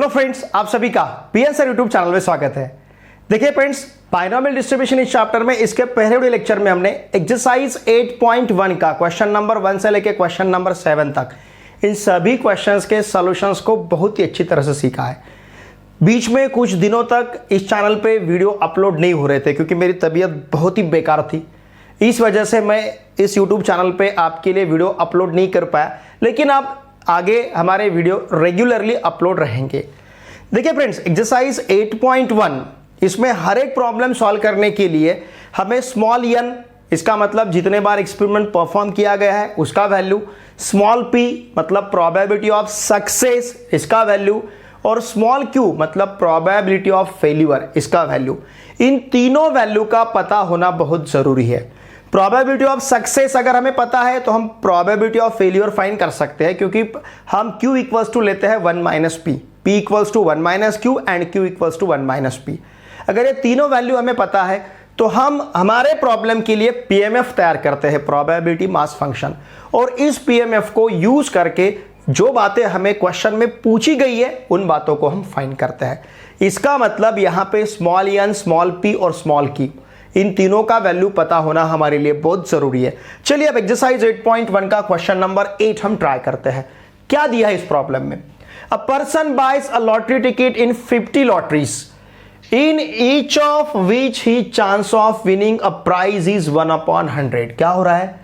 Hello friends, आप सभी का पीएन यूट्यूब चैनल में स्वागत है। देखिए फ्रेंड्स, बाइनोमियल डिस्ट्रीब्यूशन इस चैप्टर में इसके पहले वीडियो लेक्चर में हमने एक्सरसाइज 8.1 का क्वेश्चन नंबर 1 से लेकर क्वेश्चन नंबर 7 तक इन सभी क्वेश्चंस के सॉल्यूशंस को बहुत ही अच्छी तरह से सीखा है। बीच में कुछ दिनों तक इस चैनल पे वीडियो अपलोड नहीं हो रहे थे क्योंकि मेरी तबीयत बहुत ही बेकार थी। इस वजह से मैं इस यूट्यूब चैनल पे आपके लिए वीडियो अपलोड नहीं कर पाया, लेकिन आप आगे हमारे वीडियो रेगुलरली अपलोड रहेंगे। देखिए फ्रेंड्स, एक्सरसाइज 8.1 इसमें हर एक प्रॉब्लम सॉल्व करने के लिए हमें स्मॉल n, इसका मतलब जितने बार एक्सपेरिमेंट परफॉर्म किया गया है उसका वैल्यू, स्मॉल p मतलब प्रोबेबिलिटी ऑफ सक्सेस इसका वैल्यू, और स्मॉल q मतलब प्रोबेबिलिटी ऑफ फेल्यूर इसका वैल्यू, इन तीनों वैल्यू का पता होना बहुत जरूरी है। प्रोबेबिलिटी ऑफ सक्सेस अगर हमें पता है तो हम प्रोबेबिलिटी ऑफ फेल्यूर फाइंड कर सकते हैं, क्योंकि हम q इक्वल्स टू लेते हैं 1 minus p, p equals to 1 minus q and q equals to 1 minus p। अगर ये तीनों वैल्यू हमें पता है तो हम हमारे प्रॉब्लम के लिए पीएमएफ तैयार करते हैं, प्रोबेबिलिटी मास फंक्शन, और इस पीएमएफ को यूज करके जो बातें हमें क्वेश्चन में पूछी गई है उन बातों को हम फाइंड करते हैं। इसका मतलब यहां पे स्मॉल n, स्मॉल p और स्मॉल q, इन तीनों का वैल्यू पता होना हमारे लिए बहुत जरूरी है। चलिए अब एक्सरसाइज 8.1 का क्वेश्चन नंबर 8 हम ट्राई करते हैं। क्या दिया है इस प्रॉब्लम में? A person buys a lottery ticket in 50 lotteries in each of which he chance of winning a prize is 1/100। क्या हो रहा है?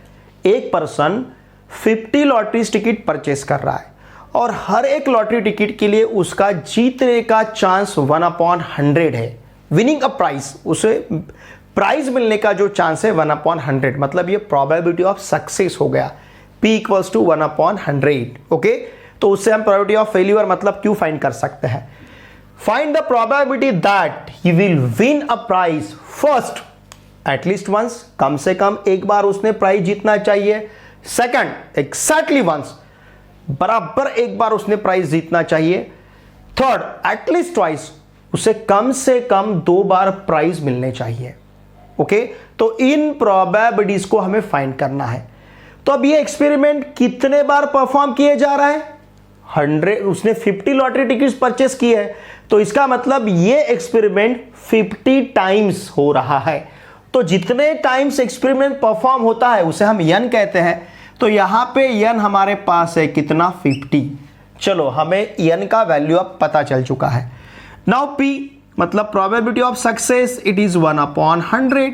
एक पर्सन 50 लॉटरीज टिकट परचेस कर रहा है और हर एक लॉटरी टिकट के लिए उसका जीतने का चांस 1/100 है। विनिंग अ प्राइज, उसे प्राइज मिलने का जो चांस है 1/100, मतलब ये प्रोबेबिलिटी ऑफ सक्सेस हो गया, p इक्वल्स टू 1/100। ओके, तो उससे हम प्रोबेबिलिटी ऑफ फेल्यूर मतलब q फाइंड कर सकते हैं। Find the probability that he will win a prize first at least once, कम से कम एक बार उसने प्राइज जीतना चाहिए। सेकंड, एक्जैक्टली वंस, बराबर एक बार उसने प्राइज जीतना चाहिए। थर्ड, एटलीस्ट ट्वाइस, उसे कम से कम 2 बार प्राइज मिलने चाहिए। ओके, तो इन प्रोबेबिलिटीज को हमें फाइंड करना है। तो अब ये एक्सपेरिमेंट कितने बार परफॉर्म किए जा रहा है? 100, उसने 50 लॉटरी टिकट्स परचेस की है, तो इसका मतलब ये एक्सपेरिमेंट 50 टाइम्स हो रहा है। तो जितने टाइम्स एक्सपेरिमेंट परफॉर्म होता है उसे हम n कहते हैं। तो यहां पे n हमारे पास है कितना? 50। चलो, हमें n का वैल्यू अब पता चल चुका है। नाउ p मतलब probability of success, it is 1/100,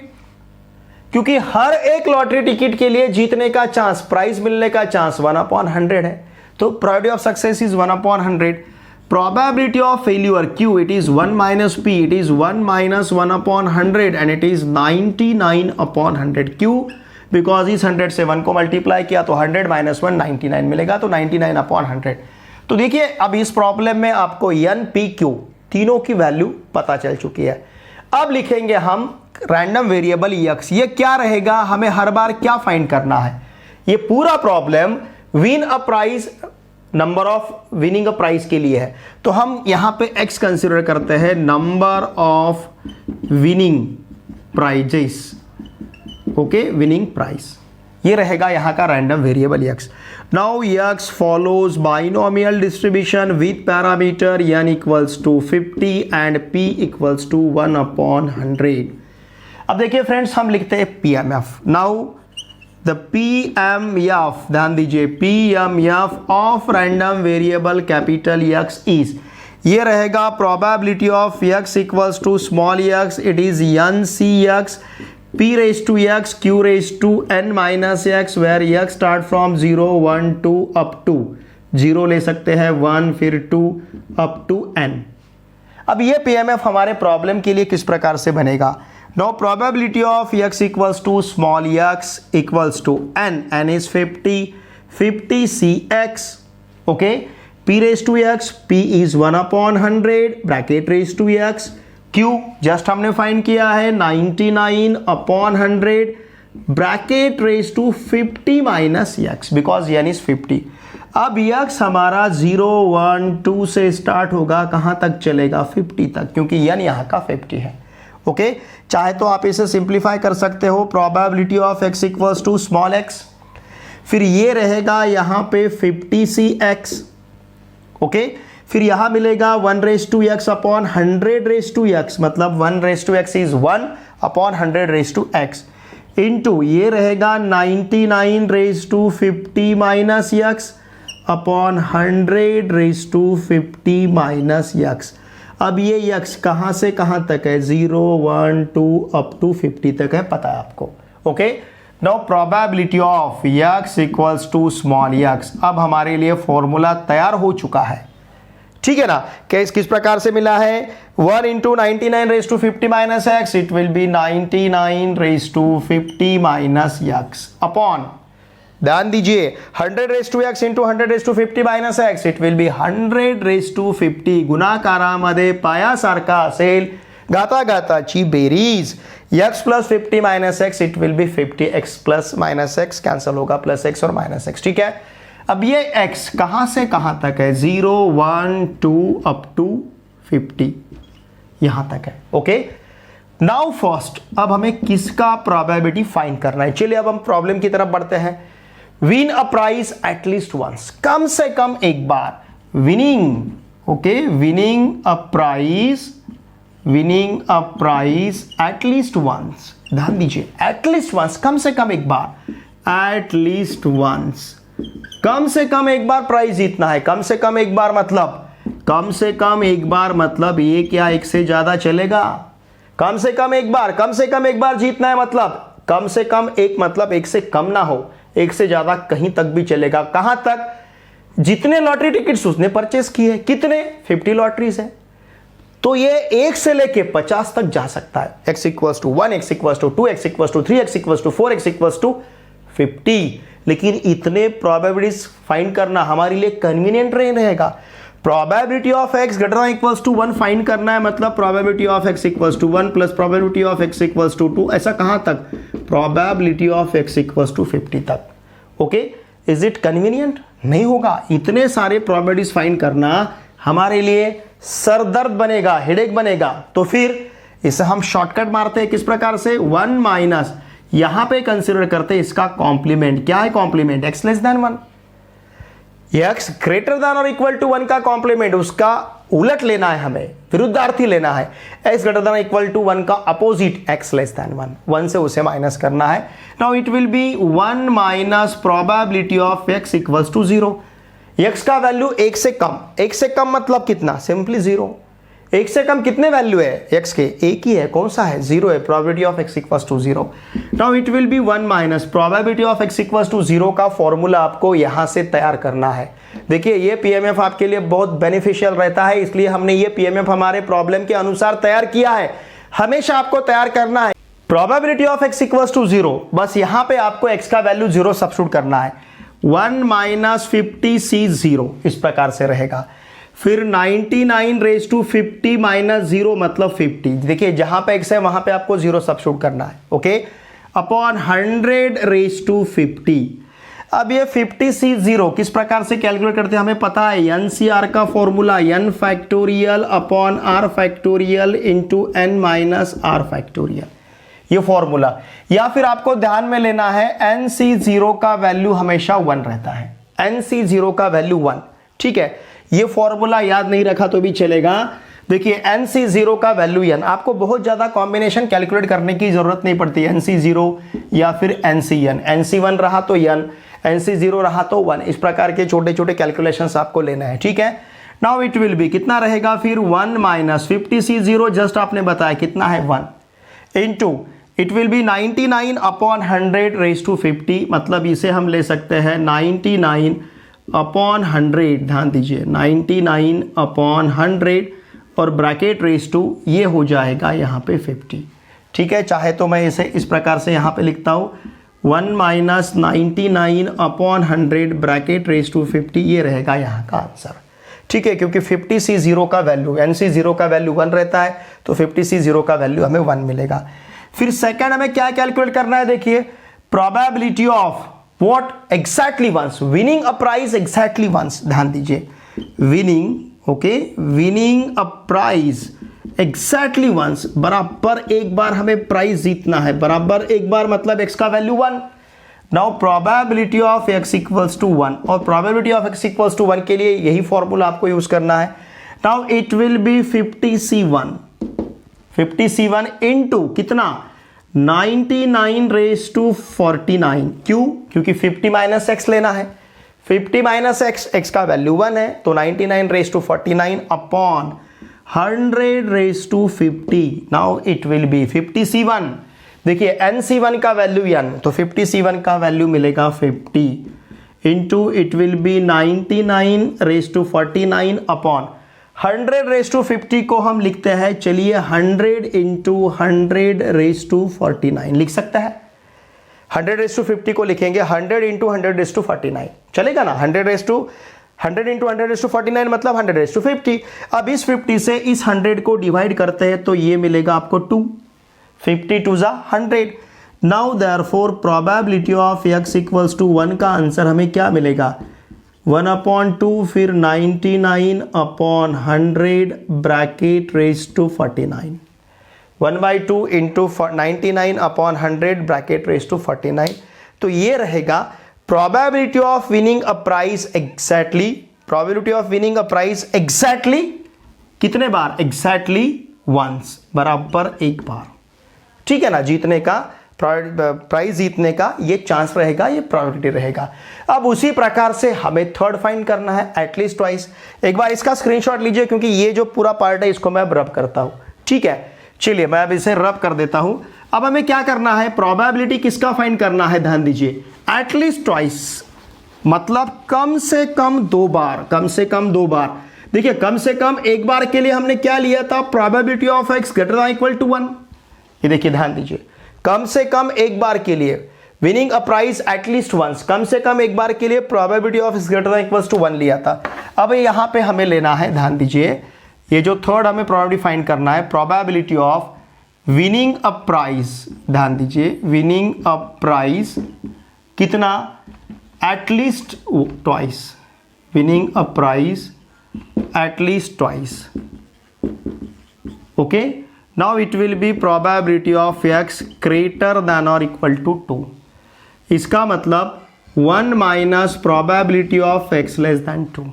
क्योंकि हर एक लॉटरी टिकट के लिए जीतने का चांस, प्राइज मिलने का चांस 1/100 है। तो probability of success is 1/100। Probability of failure q, it is 1 minus p, it is 1 minus 1/100 and it is 99/100। क्यों? बिकॉज इस 100 से 1 को मल्टीप्लाई किया तो 100 माइनस 1 99 मिलेगा, तो 99/100। तो देखिए, अब इस प्रॉब्लम में आपको n, p, q तीनों की वैल्यू पता चल चुकी है। अब लिखेंगे हम रैंडम वेरिएबल x। ये क्या रहेगा? हमें हर बार क्या फाइंड करना है? ये पूरा problem win a prize, number of winning a prize के लिए है, तो हम यहां पे x कंसीडर करते हैं, number of winning prizes. Okay, winning prize, ये रहेगा यहां का random variable x। Now x follows binomial distribution with parameter n equals to 50 and p equals to 1/100। अब देखिए फ्रेंड्स, हम लिखते हैं pmf। नाउ द pmf, ध्यान दीजिए, pmf of random variable capital x is, ये रहेगा probability of x equals to small x, it is ncx p raised to x q raised to n minus x, where x start from 0 1 2 up to 0 ले सकते हैं, 1 फिर 2 up to n। अब ये pmf हमारे problem के लिए किस प्रकार से बनेगा? No probability of x equals to small x equals to n, n is 50 cx। Okay, p raised to x, p is 1/100 bracket raised to x, q just हमने फाइंड किया है 99/100 bracket raise to 50 minus x, because n is 50। अब x हमारा 0 1 2 से start होगा, कहां तक चलेगा? 50 तक, क्योंकि n यहां का 50 है। ओके, चाहे तो आप इसे सिंप्लीफाई कर सकते हो, probability of x equals to small x, फिर ये रहेगा यहां पे 50 cx। ओके, फिर यहां मिलेगा 1/x अपॉन 100/x, मतलब 1/x is 1 upon 100/x into ये रहेगा 99/50 minus x upon 100/50 minus x। अब ये x कहां से कहां तक है, 0 1 2 अप टू 50 तक है, पता है आपको। Okay, now probability of x equals to small x। अब हमारे लिए फॉर्मूला तैयार हो चुका है, ठीक है ना। केस किस प्रकार से मिला है, 1 into 99/50 minus x, it will be 99/50 minus x upon, ध्यान दीजिए, 100/x into 100/50 minus x, it will be 100/50 गुणाकारामध्ये पायासारखा असेल, घाताघाताची बेरीज x plus 50 minus x, it will be 50x plus minus x, cancel होगा प्लस एक्स और माइनस एक्स, ठीक है। अब ये x कहां से कहां तक है, 0 1 2 अप टू 50 यहां तक है। ओके, नाउ फर्स्ट अब हमें किसका प्रोबेबिलिटी फाइंड करना है। चलिए अब हम प्रॉब्लम की तरफ बढ़ते हैं। Win a prize at least once, कम से कम एक बार, winning, okay, winning a prize at least once, ध्यान दीजिए, एटलीस्ट वंस, कम से कम एक बार, एटलीस्ट वंस, कम से कम एक बार प्राइस जीतना है। कम से कम एक बार मतलब, कम से कम एक बार मतलब ये क्या एक से ज्यादा चलेगा, कम से कम एक बार, कम से कम एक बार जीतना है मतलब कम से कम एक, मतलब एक से कम ना हो, एक से ज्यादा कहीं तक भी चलेगा। कहां तक, जितने लॉटरी टिकट्स उसने परचेस किए, कितने, 50 लॉटरीज है, तो ये 1 से लेके 50 तक जा सकता है। x equals to 1, x equals to 2, x equals to 3, x equals to 4, x equals to 50। लेकिन इतने प्रोबेबिलिटीज फाइंड करना हमारे लिए कन्वीनियंट नहीं रहेगा। Probability of x greater than equals to 1 find करना है, मतलब probability of x equals to 1 plus probability of x equals to 2, ऐसा कहां तक, probability of x equals to 50 तक। ओके, इज इट कन्वीनियंट, नहीं होगा। इतने सारे प्रोबेबिलिटीज फाइंड करना हमारे लिए सरदर्द बनेगा, हेडेक बनेगा। तो फिर इसे हम शॉर्टकट मारते हैं, किस प्रकार से, 1 माइनस, यहां पे कंसीडर करते हैं इसका कॉम्प्लीमेंट। क्या है complement, x less than 1, x greater than और इक्वल टू 1 का कॉम्प्लीमेंट, उसका उलट लेना है, हमें विरुद्धार्थी लेना है। x greater than equal to 1 का अपोजिट x लेस देन 1 से उसे माइनस करना है। Now it will be 1 minus probability of x equals to 0। x का वैल्यू 1 से कम, 1 से कम मतलब कितना, सिंपली 0। 1 से कम कितने वैल्यू है x के, एक ही है, कौन सा है, 0 है। Probability of x equals to 0। Now it will be 1 minus probability of x equals to 0 का फॉर्मूला आपको यहां से तैयार करना है। देखिए ये पीएमएफ आपके लिए बहुत बेनिफिशियल रहता है, इसलिए हमने ये पीएमएफ हमारे प्रॉब्लम के अनुसार तैयार किया है। हमेशा आपको तैयार करना है probability of x equals to 0, बस यहां पे आपको x का वैल्यू 0 सब्स्टिट्यूट करना है। 1 माइनस 50c 0 इस प्रकार से रहेगा। फिर 99/50 माइनस 0 मतलब 50। देखिए जहां पे x है वहां पे आपको 0 सब्स्टिट्यूट करना है। Okay, upon 100/50। अब ये 50c 0 किस प्रकार से कैलकुलेट करते हैं, हमें पता है NCR का formula n factorial upon r factorial into n minus r factorial, ये फॉर्मूला। या फिर आपको ध्यान में लेना है NC0 का वैल्यू हमेशा 1 रहता है, NC0 का वैल्यू 1, ठीक है। ये फॉर्मूला याद नहीं रखा तो भी चलेगा। देखिए NC0 का वैल्यू n, आपको बहुत ज्यादा कॉम्बिनेशन कैलकुलेट करने की जरूरत नहीं पड़ती। NC0 या फिर NCn, NC1 रहा तो n, NC0 रहा तो 1, इस प्रकार के छोटे छोटे कैलकुलेशंस आपको लेना है, ठीक है। नाउ इट विल बी कितना रहेगा फिर, 1 माइनस 50c0 जस्ट आपने बताया कितना है 1, into it will be 99 upon 100/50, मतलब इसे हम ले सकते हैं 99 अपॉन 100, ध्यान दीजिए 99 अपॉन 100 और ब्रैकेट रेस टू ये हो जाएगा यहाँ पे 50, ठीक है। चाहे तो मैं इसे इस प्रकार से यहाँ पे लिखता हूँ 1 minus 99 upon 100 bracket raise to 50, ये रहेगा यहाँ का आंसर, ठीक है। क्योंकि 50c0 का वैल्यू, NC0 का वैल्यू 1 रहता है तो 50c0 का वैल्यू हमें 1 मिलेगा। फिर सेकंड हमें क्या कैलकुलेट करना है, देखिए probability of what, exactly once, winning a prize exactly once, ध्यान दीजिए winning, okay, winning a prize exactly once, बराबर एक बार हमें प्राइज जीतना है, बराबर एक बार मतलब x का value 1, now probability of x equals to 1, और probability of x equals to 1 के लिए यही फॉर्मूला आपको यूज करना है। Now it will be 50c1 into कितना 99 रेज टू 49। क्यों? क्योंकि 50 माइनस एक्स लेना है। 50 माइनस एक्स का वैल्यू 1 है, तो 99 raise to 49 upon 100 raise to 50। Now it will be 50c1, देखिए nc1 का वैल्यू n, तो 50c1 का वैल्यू मिलेगा 50 into it will be 99 raise to 49 upon 100 raise to 50 को हम लिखते हैं, चलिए 100 इंटू 100 रेज टू 49 लिख सकता है। 100 रेज टू 50 को लिखेंगे 100 इंटू 100 रेज टू 49, चलेगा ना। 100 इंटू 100 रेज टू 49 मतलब 100 रेज टू 50। अब इस 50 से इस 100 को डिवाइड करते हैं तो ये मिलेगा आपको 2, 50 टू जा 100। Now therefore probability of x equals to 1 का आंसर हमें क्या मिलेगा, 1/2 फिर 99 upon 100 bracket raise to 49। 1/2 into 99 upon 100 bracket raise to 49। तो ये रहेगा probability of winning a prize exactly, probability of winning a prize exactly कितने बार, एग्जैक्टली वंस, बराबर एक बार। ठीक है ना, जीतने का प्राइज जीतने का ये चांस रहेगा, ये प्रोबेबिलिटी रहेगा। अब उसी प्रकार से हमें थर्ड फाइंड करना है, एटलीस्ट ट्वाइस। एक बार इसका स्क्रीनशॉट लीजिए क्योंकि ये जो पूरा पार्ट है इसको मैं अब रब करता हूं। ठीक है, चलिए मैं अब इसे रब कर देता हूं। अब हमें क्या करना है, प्रोबेबिलिटी किसका फाइंड करना है, ध्यान दीजिए, एटलीस्ट ट्वाइस मतलब कम से कम 2 बार, कम से कम 2 बार। देखिए कम से कम एक बार के लिए हमने क्या लिया था, probability of x greater than equal to 1। ये देखिए ध्यान दीजिए, कम से कम एक बार के लिए winning a prize at least once, कम से कम एक बार के लिए probability of x greater than equal to 1 लिया था। अब यहां पे हमें लेना है, ध्यान दीजिए, ये जो थर्ड हमें प्रोबेबिलिटी फाइंड करना है, probability of winning a prize, ध्यान दीजिए, विनिंग अ प्राइज कितना, at least twice, winning a prize at least twice. Okay, now it will be probability of x greater than और इक्वल टू 2। इसका मतलब 1 minus probability of x less than 2।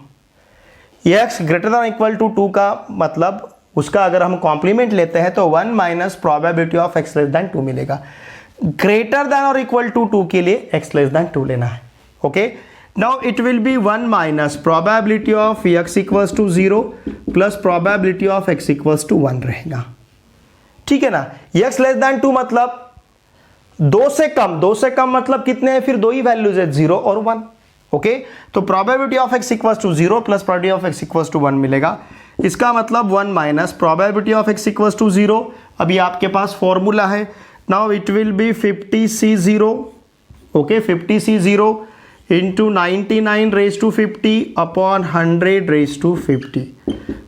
x greater than equal to 2 का मतलब उसका अगर हम complement लेते हैं तो 1 minus probability of x less than 2 मिलेगा। ग्रेटर देन और इक्वल टू 2 के लिए x लेस देन 2 लेना है। Okay, now it will be 1 minus probability of x equals to 0 plus probability of x equals to 1 रहेगा। ठीक है ना, x लेस देन 2 मतलब 2 से कम, 2 से कम मतलब कितने हैं, फिर 2 ही वैल्यूज है, 0 और 1। ओके, तो probability of x equals to 0 plus probability of x equals to 1 मिलेगा। इसका मतलब 1 minus probability of x equals to 0, अभी आपके पास फॉर्मूला है। Now it will be 50c0, okay, 50c0 into 99 raise to 50 upon 100 raise to 50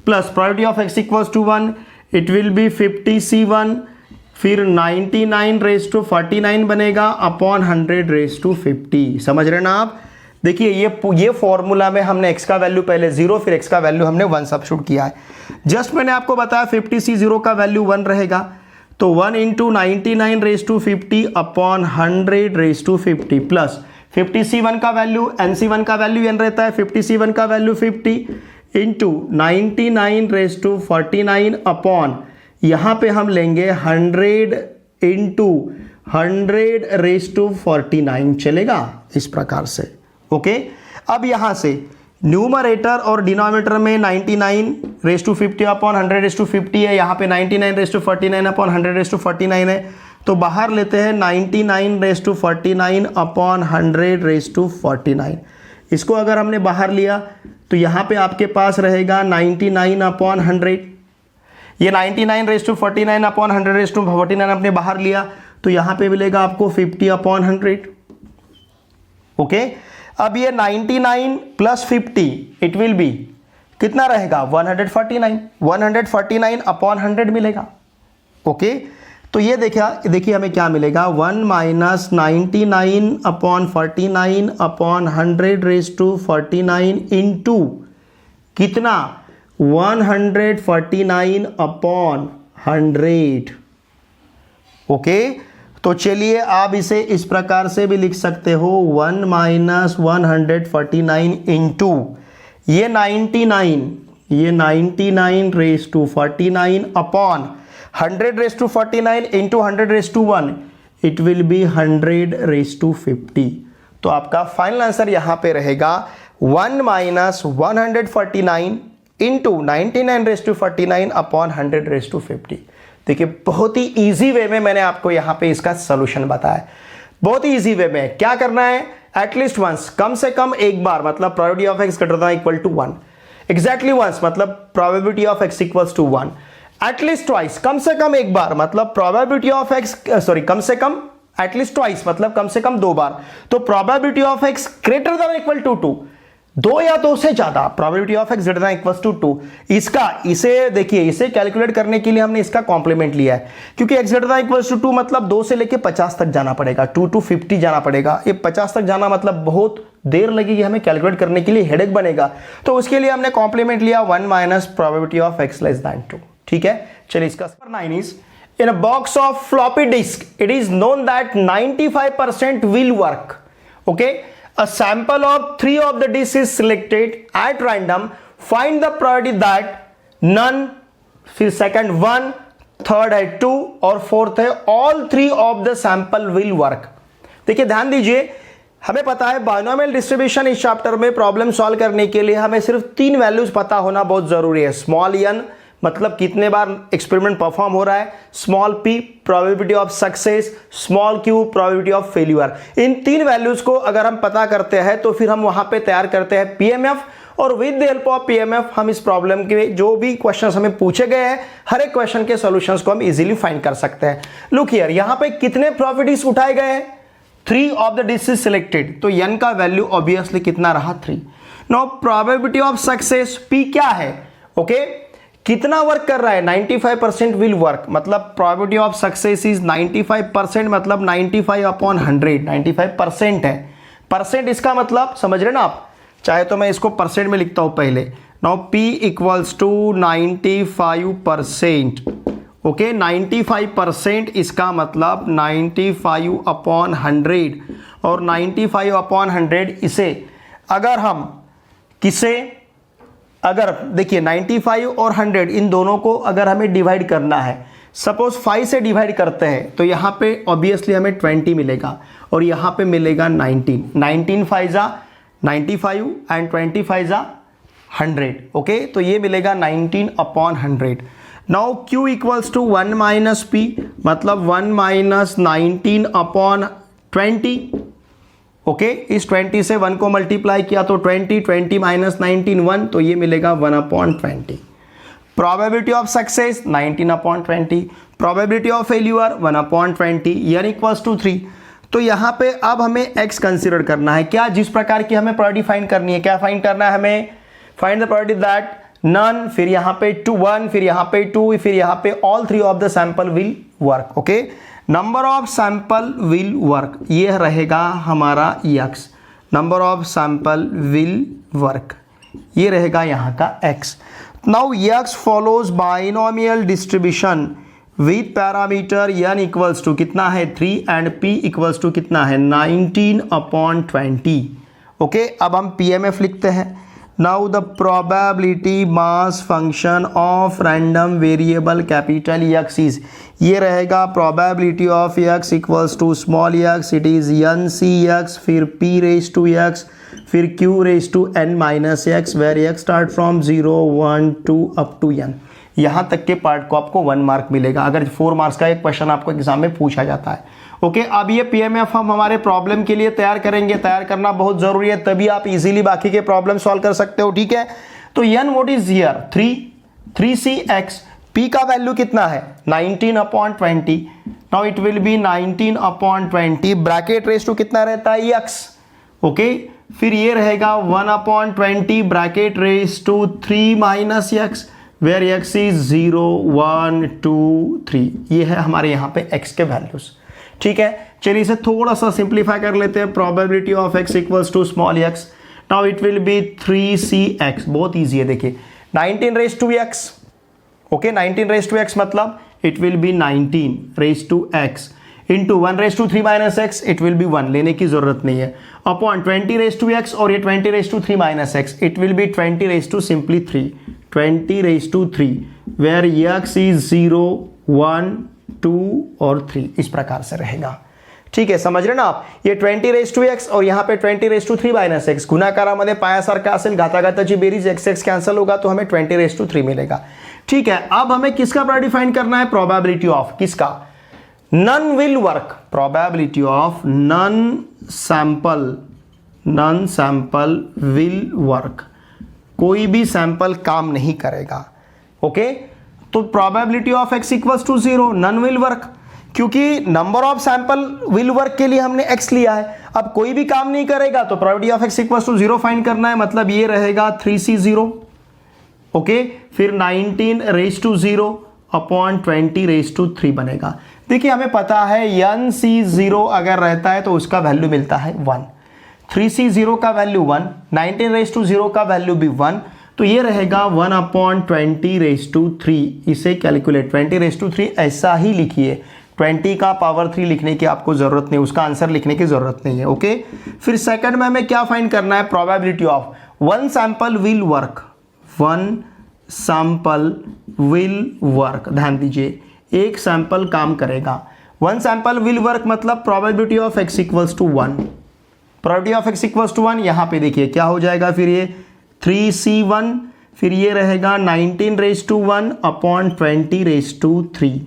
plus probability of x equals to 1, it will be 50c1 फिर 99 raise to 49 बनेगा upon 100 raise to 50। समझ रहे ना आप? देखिए ये फॉर्मूला में हमने x का वैल्यू पहले 0 फिर x का वैल्यू हमने 1 सब्स्टिट्यूट किया है। जस्ट मैंने आपको बताया 50c0 का वैल्यू 1 रहेगा, तो 1 into 99 raise to 50 upon 100 raise to 50 plus 50c1 का वैल्यू, nc1 का वैल्यू n रहता है, 50c1 का value 50 into 99 raise to 49 upon यहाँ पे हम लेंगे 100 इंटू 100 रेज टू 49, चलेगा इस प्रकार से। ओके, अब यहां से न्यूमरेटर और डिनोमिनेटर में 99 raise to 50 upon 100 raise to 50 है, यहाँ पे 99 raise to 49 upon 100 raise to 49 है, तो बाहर लेते हैं 99 raise to 49 upon 100 raise to 49। इसको अगर हमने बाहर लिया तो यहाँ पे आपके पास रहेगा 99 अपॉन 100, ये 99 raise to 49 upon 100 raise to 49 आपने बाहर लिया तो यहाँ पे मिलेगा आपको 50 अपॉन 100। ओके, अब ये 99 प्लस 50 इट विल बी कितना रहेगा, 149 अपॉन 100 मिलेगा। ओके, तो ये देखिए हमें क्या मिलेगा, 1 minus 99 upon 49 upon 100 raise to 49 into कितना, 149 अपॉन 100। ओके, तो चलिए आप इसे इस प्रकार से भी लिख सकते हो 1 माइनस 149 इंटू ये 99 raise to 49 upon 100 raise to 49 into 100 raise to 1, it will be 100 raise to 50। तो आपका फाइनल आंसर यहां पे रहेगा 1 minus 149 into 99 raise to 49 upon 100 raise to 50। देखिए बहुत ही इजी वे में मैंने आपको यहां पे इसका सोल्यूशन बताया। बहुत ही इजी वे में क्या करना है, एटलीस्ट वंस, कम से कम एक बार, मतलब probability of x greater than equal to 1, exactly once मतलब probability of x equals to 1, at least twice, कम से कम एक बार, मतलब प्रोबेबिलिटी ऑफ एक्स कम से कम एटलीस्ट ट्वाइस मतलब कम से कम दो बार। तो probability of x greater than equal to 2, दो या दो से ज्यादा, probability of x greater than equals to 2, इसे देखिए, इसे कैलकुलेट करने के लिए हमने इसका कॉम्प्लीमेंट लिया है, क्योंकि x greater than equals to 2 मतलब 2 से लेके 50 तक जाना पड़ेगा, 2 to 50 जाना पड़ेगा। ये 50 तक जाना मतलब बहुत देर लगेगी हमें कैलकुलेट करने के लिए, हेडेक बनेगा। तो उसके लिए हमने कॉम्प्लीमेंट लिया 1 minus probability of x less than 2। ठीक है, चलिए इसका 9 is in a box of floppy disk, it is known that 95% will work. Okay, a sample of 3 of the disks is selected at random. Find the probability that none, फिर second 1, third है 2 और fourth है all 3 of the sample will work. देखिए ध्यान दीजिए, हमें पता है बायनोमियल डिस्ट्रीब्यूशन इस चैप्टर में प्रॉब्लम सॉल्व करने के लिए हमें सिर्फ 3 वैल्यूज पता होना बहुत जरूरी है। स्मॉल n मतलब कितने बार एक्सपेरिमेंट परफॉर्म हो रहा है, small p probability of success, small q probability of failure. In 3 values को अगर हम पता करते हैं तो फिर हम वहां पे तैयार करते हैं पीएमएफ, और with the help of PMF हम इस प्रॉब्लम के जो भी क्वेश्चंस हमें पूछे गए हैं हर एक क्वेश्चन के सॉल्यूशंस को हम इजीली फाइंड कर सकते हैं। लुक हियर, यहां पे कितने प्रॉपर्टीज उठाए गए हैं, 3 of the disc is selected, तो n का वैल्यू ऑब्वियसली कितना रहा 3। Now probability of success p क्या है, ओके कितना वर्क कर रहा है, 95% विल वर्क, मतलब प्रोबेबिलिटी ऑफ सक्सेस इज 95%, मतलब 95 अपॉन 100, 95% है। परसेंट इसका मतलब समझ रहे ना आप, चाहे तो मैं इसको परसेंट में लिखता हूं पहले। Now p equals to 95%, okay 95% इसका मतलब 95 अपॉन 100, और 95 अपॉन 100 इसे अगर हम अगर देखिए 95 और 100 इन दोनों को अगर हमें डिवाइड करना है, सपोज 5 से डिवाइड करते हैं तो यहाँ पे ऑब्वियसली हमें 20 मिलेगा और यहाँ पे मिलेगा 19 5 जा 95 एंड 25 जा 100, ओके तो ये मिलेगा 19 upon 100। Now q equals to 1 minus p, मतलब 1 माइनस 19 अपॉन 20, ओके इस 20 से 1 को मल्टीप्लाई किया तो 20 माइनस 19 1, तो ये मिलेगा 1 upon 20। Probability of success 19 upon 20, probability of failure 1 upon 20, n equals to 3। तो यहाँ पे अब हमें x कंसिडर करना है, क्या जिस प्रकार की हमें प्रोबेबिलिटी फाइंड करनी है, क्या फाइंड करना है हमें, find the probability that none, फिर यहाँ पे 2 1, फिर यहाँ पे 2, फिर यहाँ पे all 3 of the sample will work, okay number of sample will work, ये रहेगा हमारा x, number of sample will work ये रहेगा यहाँ का x। Now x follows binomial distribution with parameter n equals to कितना है 3 एंड p इक्वल्स टू कितना है 19 अपॉन 20, ओके अब हम PMF लिखते हैं। Now the probability mass function of random variable capital x is, ये रहेगा probability of x equals to small x, it is NCx, फिर p रेज टू x, फिर q raise to n minus x, where x start from 0 1 2 up to n। यहाँ तक के part को आपको 1 mark मिलेगा अगर 4 मार्क्स का एक क्वेश्चन आपको एग्जाम में पूछा जाता है, ओके अब ये पीएमएफ हम हमारे प्रॉब्लम के लिए तैयार करेंगे, तैयार करना बहुत जरूरी है तभी आप इजीली बाकी के प्रॉब्लम सॉल्व कर सकते हो, ठीक है। तो n what is here 3cx, p का वैल्यू कितना है 19 upon 20, now it will be 19 upon 20, bracket raise to कितना रहता है x, ओके फिर ये रहेगा 1 upon 20 bracket raise to 3 minus x, where x is 0 1 2 3, ये है हमारे यहाँ पे x के वैल्यूज, ठीक है। चलिए इसे थोड़ा सा सिंप्लीफाई कर लेते हैं, probability of x equals to small x, now it will be 3cx, बहुत इजी है देखिए 19 raise to x, okay 19 raise to x मतलब it will be 19 raise to x into 1 raise to 3 minus x, it will be 1, लेने की जरूरत नहीं है, upon 20 raise to x और ये 20 raise to 3 minus x, it will be 20 raise to simply 3, 20 raise to 3 where x is 0 1 2 और 3, इस प्रकार से रहेगा। ठीक है, समझ रहे ना आप, ये 20 रेस टू एक्स और यहाँ पे 20 रेस टू 3 माइनस एक्स, गुणाकारामध्ये पायासारखा असेल, घाताघाताची बेरीज एक्स एक्स कॅन्सल होगा तो हमें 20 रेस टू 3 मिलेगा। ठीक है, अब हमें किसका डिफाइन करना है, प्रोबेबिलिटी ऑफ किसका, none will work, probability of none sample will work, कोई भी सैंपल काम नहीं करेगा। ओके, तो probability of x equals to 0, none will work, क्योंकि number of sample will work के लिए हमने x लिया है, अब कोई भी काम नहीं करेगा तो probability of x equals to 0 find करना है, मतलब ये रहेगा 3c0। ओके, फिर 19 raise to 0 upon 20 raise to 3 बनेगा। देखिए हमें पता है nc0 अगर रहता है तो उसका वैल्यू मिलता है 1, 3c0 का वैल्यू 1, 19 रेस टू 0 का वैल्यू भी 1, तो ये रहेगा 1 अपॉन 20 रेस टू 3। इसे कैलकुलेट 20 रेस टू 3 ऐसा ही लिखिए, 20 का पावर 3 लिखने की आपको जरूरत नहीं, उसका आंसर लिखने की जरूरत नहीं है। ओके, फिर सेकंड में हमें क्या फाइंड करना है, probability of one sample will work, one sample will work, ध्यान दीजिए एक सैंपल काम करेगा, वन सैंपल विल वर्क मतलब probability of x equals to 1, probability of x equals to 1, यहां पे देखिए क्या हो जाएगा, फिर ये 3c1, फिर ये रहेगा 19 raise to 1 upon 20 raise to 3,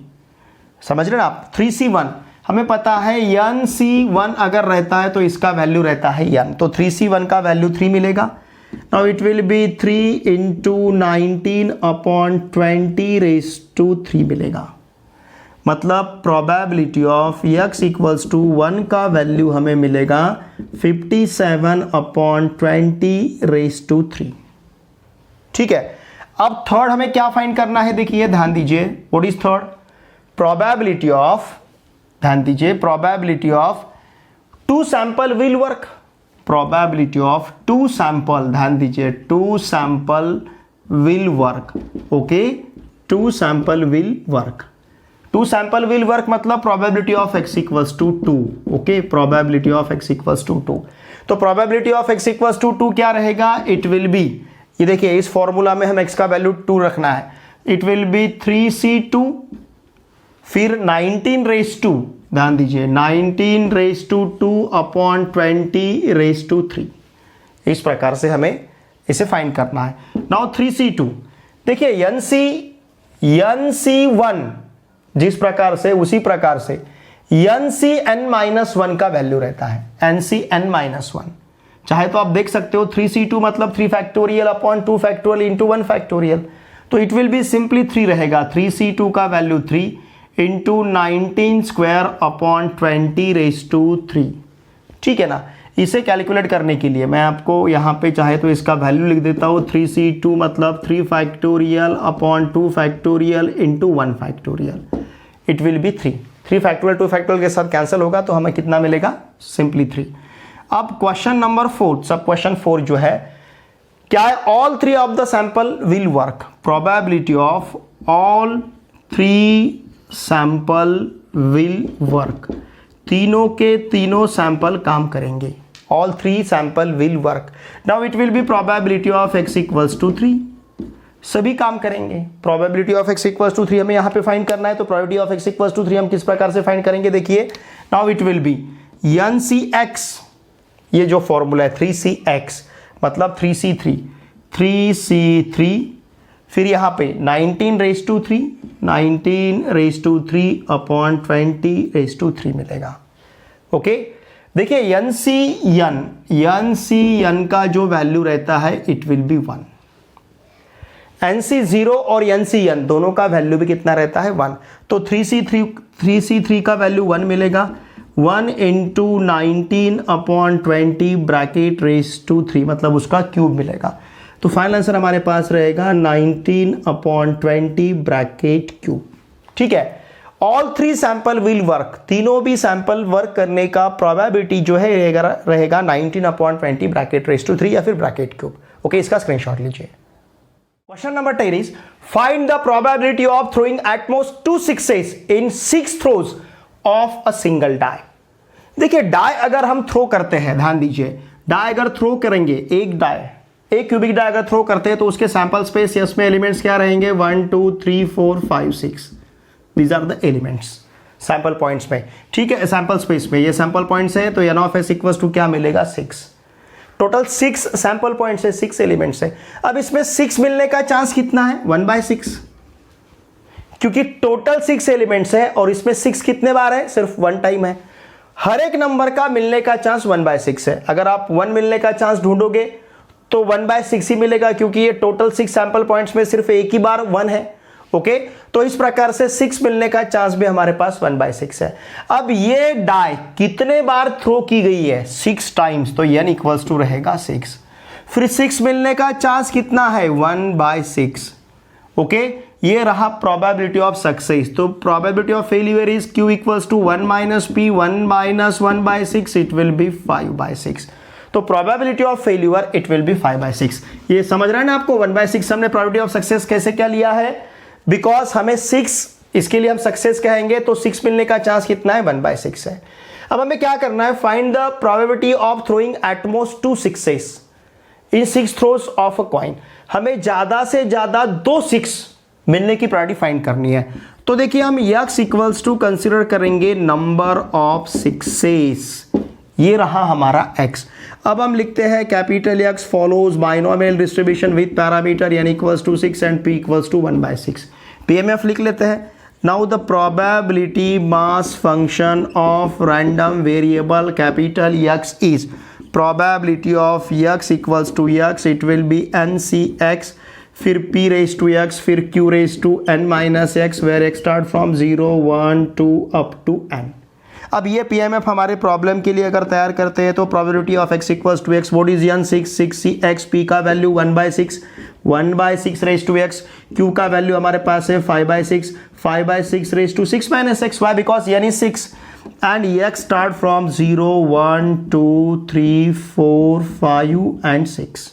समझ रहे ना आप, 3c1 हमें पता है nc1 अगर रहता है तो इसका वैल्यू रहता है n, तो 3c1 का वैल्यू 3 मिलेगा। Now it will be 3 into 19 upon 20 raise to 3 मिलेगा, मतलब probability of x equals to 1 का वैल्यू हमें मिलेगा 57 अपॉन 20 रेस टू 3। ठीक है, अब थर्ड हमें क्या फाइंड करना है, देखिए ध्यान दीजिए, what is third, probability of, ध्यान दीजिए, probability of two sample will work, probability of two sample, ध्यान दीजिए, two sample will work. Okay, two sample will work, two sample will work मतलब probability of x equals to 2। Okay, probability of x equals to 2, तो probability of x equals to 2 क्या रहेगा, it will B, ये देखिए इस formula में हम x का वैल्यू 2 रखना है, इट विल बी 3c2 फिर 19 रेस टू, ध्यान दीजिए 19 raise to 2 upon 20 raise to 3, इस प्रकार से हमें इसे फाइंड करना है। नाउ 3c2, देखिए nc1 जिस प्रकार से उसी प्रकार से ncn-1 का वैल्यू रहता है, ncn-1, चाहे तो आप देख सकते हो 3c2 मतलब 3 factorial upon 2 factorial into 1 factorial, तो इट विल बी सिंपली 3 रहेगा, 3c2 का value 3 into 19 square upon 20 raise to 3। ठीक है ना, इसे कैलकुलेट करने के लिए मैं आपको यहाँ पे चाहे तो इसका वैल्यू लिख देता हूँ, 3c2 मतलब 3 factorial upon 2 factorial into 1 factorial, it will be 3 factorial 2 factorial के साथ कैंसिल होगा तो हमें कितना मिलेगा, सिंपली 3। अब क्वेश्चन नंबर 4, सब क्वेश्चन 4 जो है क्या है, all 3 of the sample will work, probability of all 3 sample will work, तीनों के तीनों सैंपल काम करेंगे, all 3 sample will work. Now it will be probability of x equals to 3, सभी काम करेंगे, probability of x equals to 3 हमें यहाँ पे फाइंड करना है, तो probability of x equals to 3 हम किस प्रकार से फाइंड करेंगे, देखिए now it will be ncx, ये जो फॉर्मूला है 3cx मतलब 3c3, 3c3 फिर यहाँ पे 19 raise to 3, 19 raise to 3 upon 20 raise to 3 मिलेगा। ओके, देखिए ncn का जो वैल्यू रहता है इट विल बी 1, nc0 और ncn दोनों का वैल्यू भी कितना रहता है 1, तो 3c3 का वैल्यू 1 मिलेगा, 1 into 19 upon 20 bracket raise to 3 मतलब उसका क्यूब मिलेगा, तो फाइनल आंसर हमारे पास रहेगा 19 अपॉन 20 ब्रैकेट क्यूब। ठीक है, ऑल 3 सैंपल विल वर्क, तीनों भी सैंपल वर्क करने का प्रोबेबिलिटी जो है रहेगा 19 अपॉन 20 ब्रैकेट रेस टू 3 या फिर ब्रैकेट क्यूब। ओके, इसका स्क्रीनशॉट लीजिए। Question number 10 is find the probability of throwing at most 2 6s in 6 throws of a single die. देखिए डाई अगर हम थ्रो करते हैं, ध्यान दीजिए, डाई अगर थ्रो करेंगे, एक क्यूबिक डाई अगर थ्रो करते हैं तो उसके सैंपल स्पेस या उसमें एलिमेंट्स क्या रहेंगे, 1 2 3 4 5 6, these are the elements sample points में। ठीक है, सैंपल स्पेस में ये सैंपल पॉइंट्स है तो n of S equals to क्या मिलेगा, 6। टोटल 6 सैंपल पॉइंट्स है, 6 एलिमेंट्स है। अब इसमें 6 मिलने का चांस कितना है, 1/6, क्योंकि टोटल 6 एलिमेंट्स है और इसमें 6 कितने बार है, सिर्फ 1 टाइम है। हर एक नंबर का मिलने का चांस 1/6 है। अगर आप 1 मिलने का चांस ढूंढोगे तो 1/6 ही मिलेगा, क्योंकि ये टोटल 6 सैंपल पॉइंट्स में सिर्फ एक ही बार 1 है। ओके, तो इस प्रकार से 6 मिलने का चांस भी हमारे पास 1/6 है। अब ये डाई कितने बार थ्रो की गई है, 6 टाइम्स, तो n इक्वल्स टू रहेगा 6। फिर 6 मिलने का चांस कितना है, 1/6। ओके, ये रहा प्रोबेबिलिटी ऑफ सक्सेस। तो probability of failure is q equals to 1 - p, 1 - 1/6, it will be 5/6। तो probability of failure it will be 5/6। ये समझ रहे हैं ना आपको, 1/6 हमने प्रोबेबिलिटी ऑफ सक्सेस कैसे क्या लिया है, बिकॉज हमें 6, इसके लिए हम सक्सेस कहेंगे तो 6 मिलने का चांस कितना है, 1/6 है। अब हमें क्या करना है, find the probability of throwing at most 2 6s in 6 throws of a coin. हमें ज्यादा से ज्यादा 2 6 मिलने की प्रोबेबिलिटी फाइंड करनी है। तो देखिए हम x इक्वल्स टू कंसिडर करेंगे नंबर ऑफ 6s, ये रहा हमारा x। अब हम लिखते हैं capital X follows binomial distribution with parameter n equals to 6 and p equals to 1/6। PMF लिख लेते हैं। Now the probability mass function of random variable capital X is probability of x equals to x, it will be NCX, फिर p raise to x, फिर q raise to n minus x, where x start from 0 1 2 up to n। अब ये PMF हमारे problem के लिए अगर तैयार करते हैं तो probability of x equals to x, what is n, 6 p का value 1/6 raise to x, q का वैल्यू हमारे पास है 5/6 raise to 6 minus x, why, because n is 6 and x start from 0 1 2 3 4 5 and 6।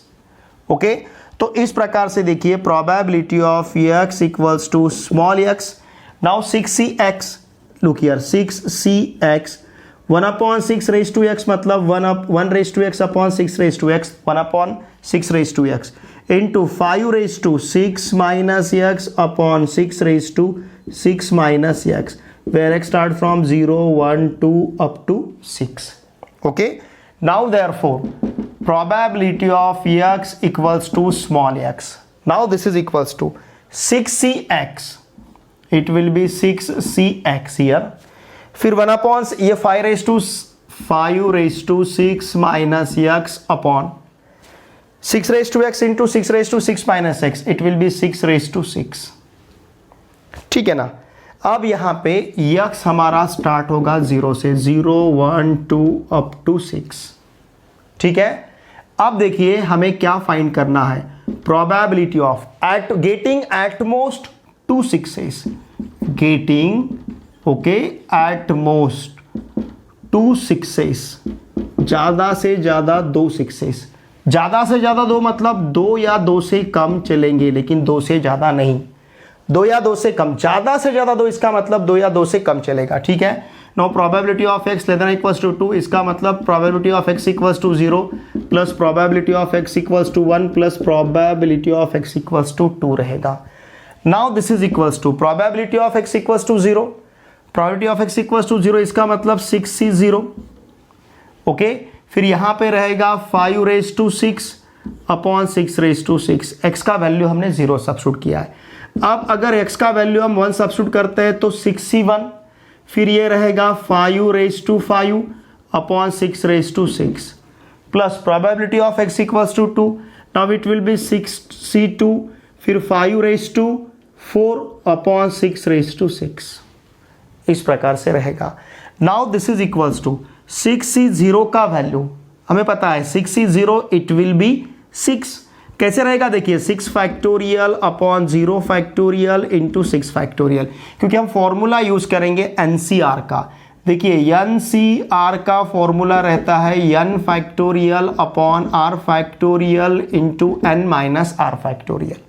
Okay, तो इस प्रकार से देखिए probability of x equals to small x, now 6cx, look here, 6cx, 1/6 raised to x मतलब 1 raised to x upon 6 raised to x, 1/6 raised to x into 5 raised to 6 minus x upon 6 raised to 6 minus x, where x start from 0 1 2 up to 6. Okay, now therefore probability of x equals to small x, now this is equals to 6cx, it will be 6cx here, फिर 1/, ये 5 raised to 6 minus x upon 6 raised to x into 6 raised to 6 minus x, it will be 6 raised to 6। ठीक है ना। अब यहाँ पे x हमारा start होगा 0 से, 0 1 2 अप टू 6। ठीक है, अब देखिए हमें क्या फाइंड करना है, probability of getting eight most 2 6s, getting, okay, at most 2 6s, ज्यादा से ज्यादा 2 6s, ज्यादा से ज्यादा 2 मतलब 2 या 2 से कम चलेंगे, लेकिन 2 से ज्यादा नहीं, 2 या 2 से कम, ज्यादा से ज्यादा 2 इसका मतलब 2 या 2 से कम चलेगा। ठीक है, now probability of x less than equals to 2, इसका मतलब probability of x equals to 0 plus probability of x equals to 1 plus probability of x equals to 2 रहेगा। Now this is equals to probability of x equals to 0, probability of x equals to 0, इसका मतलब 6c0। Okay, फिर यहाँ पे रहेगा 5 raised to 6 upon 6 raised to 6, x का value हमने 0 substitute किया है। अब अगर x का वैल्यू हम 1 सब्स्टिट्यूट करते हैं तो 6c1, फिर ये रहेगा 5 raised to 5 upon 6 raised to 6 plus probability of x equals to 2, now it will be 6c2, फिर 5 raised to 4 upon 6 raised to 6, इस प्रकार से रहेगा। Now this is equals to 6c0 का वैल्यू हमें पता है 6c0 इट विल बी 6, कैसे रहेगा देखिए 6 factorial upon 0 factorial into 6 factorial, क्योंकि हम फॉर्मूला यूज करेंगे NCR का। देखिए NCR का फॉर्मूला रहता है n factorial upon r factorial into n minus r factorial.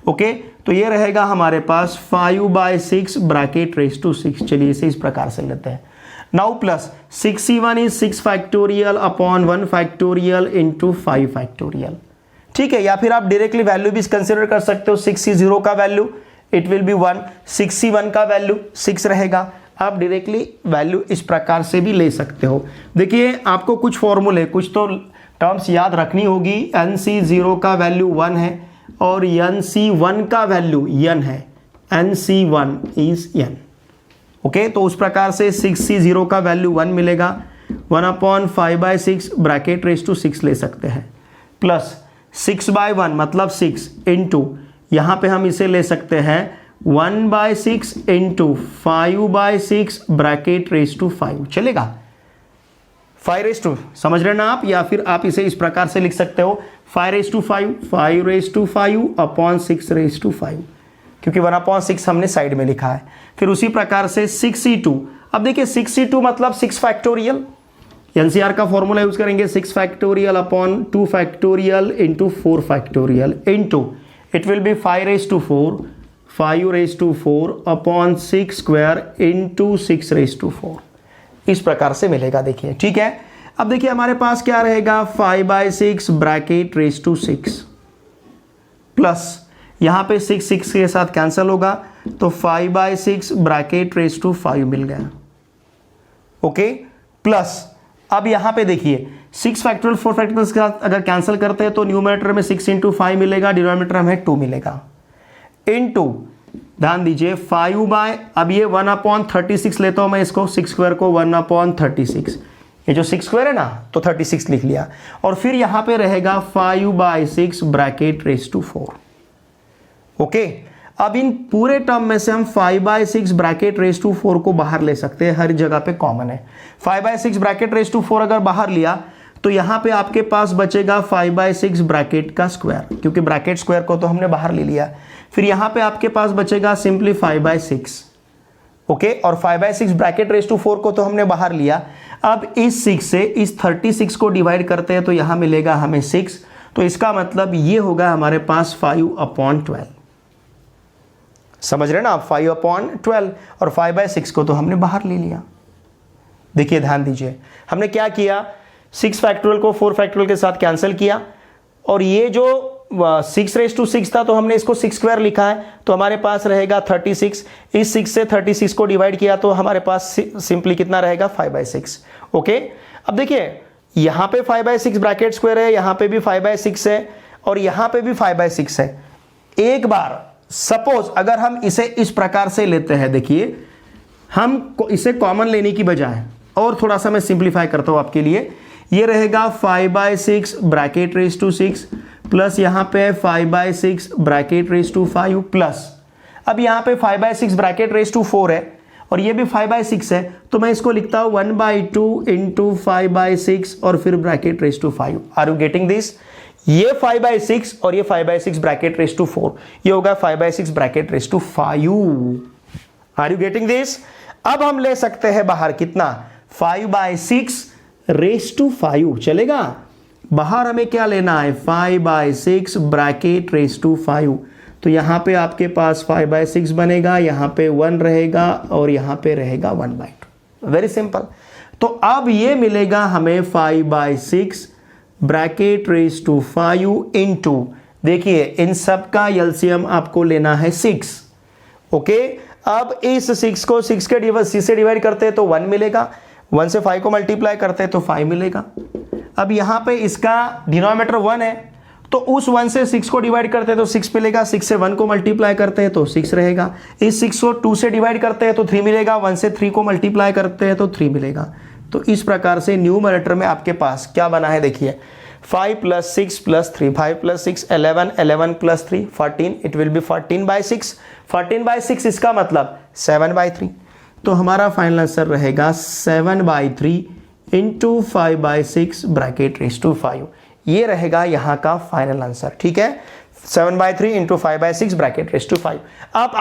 Okay, तो ये रहेगा हमारे पास 5/6 ब्रैकेट रेज टू 6। चलिए इसे इस प्रकार से लेते हैं, now plus 6c1 is 6 factorial upon 1 factorial into 5 factorial, ठीक है। या फिर आप डायरेक्टली वैल्यू भी कंसिडर कर सकते हो। 6c0 का value it will be 1, 6c1 का वैल्यू 6 रहेगा। आप डायरेक्टली वैल्यू इस प्रकार से भी ले सकते हो। देखिए आपको कुछ फॉर्मूले, कुछ तो टर्म्स याद रखनी होगी। nc0 का वैल्यू 1 है और nc1 का वैल्यू n है, nc1 इज n, ओके। तो उस प्रकार से 6c0 का वैल्यू 1 मिलेगा, 1/5/6 ब्रैकेट रेज टू 6 ले सकते हैं, प्लस 6/1 मतलब 6 इंटू, यहाँ पे हम इसे ले सकते हैं 1/6 इंटू 5/6 ब्रैकेट रेज टू 5, चलेगा। 5 समझ रहे ना आप, या फिर आप इसे इस प्रकार से लिख सकते हो 5/5 अपॉन 6/5, क्योंकि 1/6 हमने साइड में लिखा है। फिर उसी प्रकार से 6c2, अब देखिए 6c2 मतलब 6 फैक्टोरियल, एनसीआर का फॉर्मूला यूज करेंगे 6 factorial upon 2 factorial into 4 factorial into it will B 5/4 upon 6 square into 6/4, इस प्रकार से मिलेगा। देखिए ठीक है। अब देखिए हमारे पास क्या रहेगा, 5/6 ब्रैकेट रेज टू 6 प्लस यहां पे 6 के साथ कैंसिल होगा, तो 5/6 ब्रैकेट रेज टू 5 मिल गया, ओके। प्लस अब यहां पे देखिए 6 फैक्टोरियल 4 फैक्टोरियल के साथ अगर कैंसिल करते हैं तो न्यूमरेटर में 6 इंटू 5 मिलेगा, डिनोमिनेटर में 2 मिलेगा, इंटू ध्यान दीजिए 5 अब ये 1/36 लेता हूं मैं इसको, 6 स्क्वायर को 1/36, ये जो 6 स्क्वायर है ना तो 36 लिख लिया, और फिर यहां पे रहेगा 5/6 ब्रैकेट रेज टू 4, ओके। अब इन पूरे टर्म में से हम 5/6 ब्रैकेट रेज टू 4 को बाहर ले सकते हैं, हर जगह पे कॉमन है। 5/6 ब्रैकेट रेज टू 4 अगर बाहर लिया तो यहां पे आपके पास बचेगा 5/6 ब्रैकेट का स्क्वायर, क्योंकि ब्रैकेट स्क्वायर को तो हमने बाहर ले लिया। फिर यहां पे आपके पास बचेगा सिंपली 5/6, ओके। और 5/6 ब्रैकेट रेज टू 4 को तो हमने बाहर लिया। अब इस 6 से इस 36 को डिवाइड करते हैं तो यहां मिलेगा हमें 6, तो इसका मतलब ये होगा हमारे पास 5/12, समझ रहे ना आप, 5/12, और 5/6 को तो हमने बाहर ले लिया। देखिए ध्यान दीजिए हमने क्या किया, 6 फैक्टोरियल को 4 फैक्टोरियल के साथ कैंसिल किया, और ये जो 6/6 था तो हमने इसको 6 स्क्वायर लिखा है, तो हमारे पास रहेगा 36। इस 6 से 36 को डिवाइड किया तो हमारे पास सिंपली कितना रहेगा, 5/6, ओके। अब देखिए यहां पे 5/6 ब्रैकेट स्क्वायर है, यहां पे भी 5/6 है, और यहां पे भी 5/6 है। एक बार सपोज अगर हम इसे इस प्रकार से लेते हैं, देखिए हम इसे कॉमन लेने की बजाय, और थोड़ा सा मैं सिंप्लीफाई करता हूं आपके लिए, ये रहेगा 5/6 ब्रैकेट रेज टू 6 प्लस यहां पे 5/6 ब्रैकेट रेज टू 5 प्लस, अब यहां पे 5/6 ब्रैकेट रेज टू 4 है और ये भी 5/6 है, तो मैं इसको लिखता हूं 1/2 इंटू 5/6 और फिर bracket raise to 5। Are you getting this? ये 5/6 और ये 5/6 ब्रैकेट रेज टू 4, ये होगा 5/6 bracket raise to 5। Are you getting this? अब हम ले सकते हैं बाहर कितना, 5/6 रेज टू 5, चलेगा। बाहर हमें क्या लेना है, 5/6 ब्रैकेट रेज टू 5, तो यहां पे आपके पास 5/6 बनेगा, यहां पे 1 रहेगा और यहां पे रहेगा 1/2, वेरी सिंपल। तो अब ये मिलेगा हमें 5/6 ब्रैकेट रेज टू 5 इंटू, देखिए इन सब का एलसीएम आपको लेना है 6, ओके। अब इस 6 को 6 से डिवाइड करते हैं तो 1 मिलेगा, 1 से 5 को मल्टीप्लाई करते हैं तो 5 मिलेगा। अब यहां पे इसका डिनोमिनेटर 1 है, तो उस 1 से 6 को डिवाइड करते हैं तो 6 मिलेगा, 6 से 1 को मल्टीप्लाई करते हैं तो 6 रहेगा, इस 6 को 2 से डिवाइड करते हैं तो 3 मिलेगा, 1 से 3 को मल्टीप्लाई करते हैं तो 3 मिलेगा। तो इस प्रकार से न्यूमरेटर में आपके पास क्या बना है, देखिए 5 + 6 + 3, 5 + 6 11, 11 + 3 14, इट विल बी 14/6, 14/6 इसका मतलब 7/3, तो हमारा फाइनल आंसर रहेगा 7/3 इंटू 5/6 ब्रैकेट रेज टू 5, ये रहेगा यहां का फाइनल आंसर, ठीक है। 7/3 इंटू 5/6 ब्रैकेट रेज टू 5। आप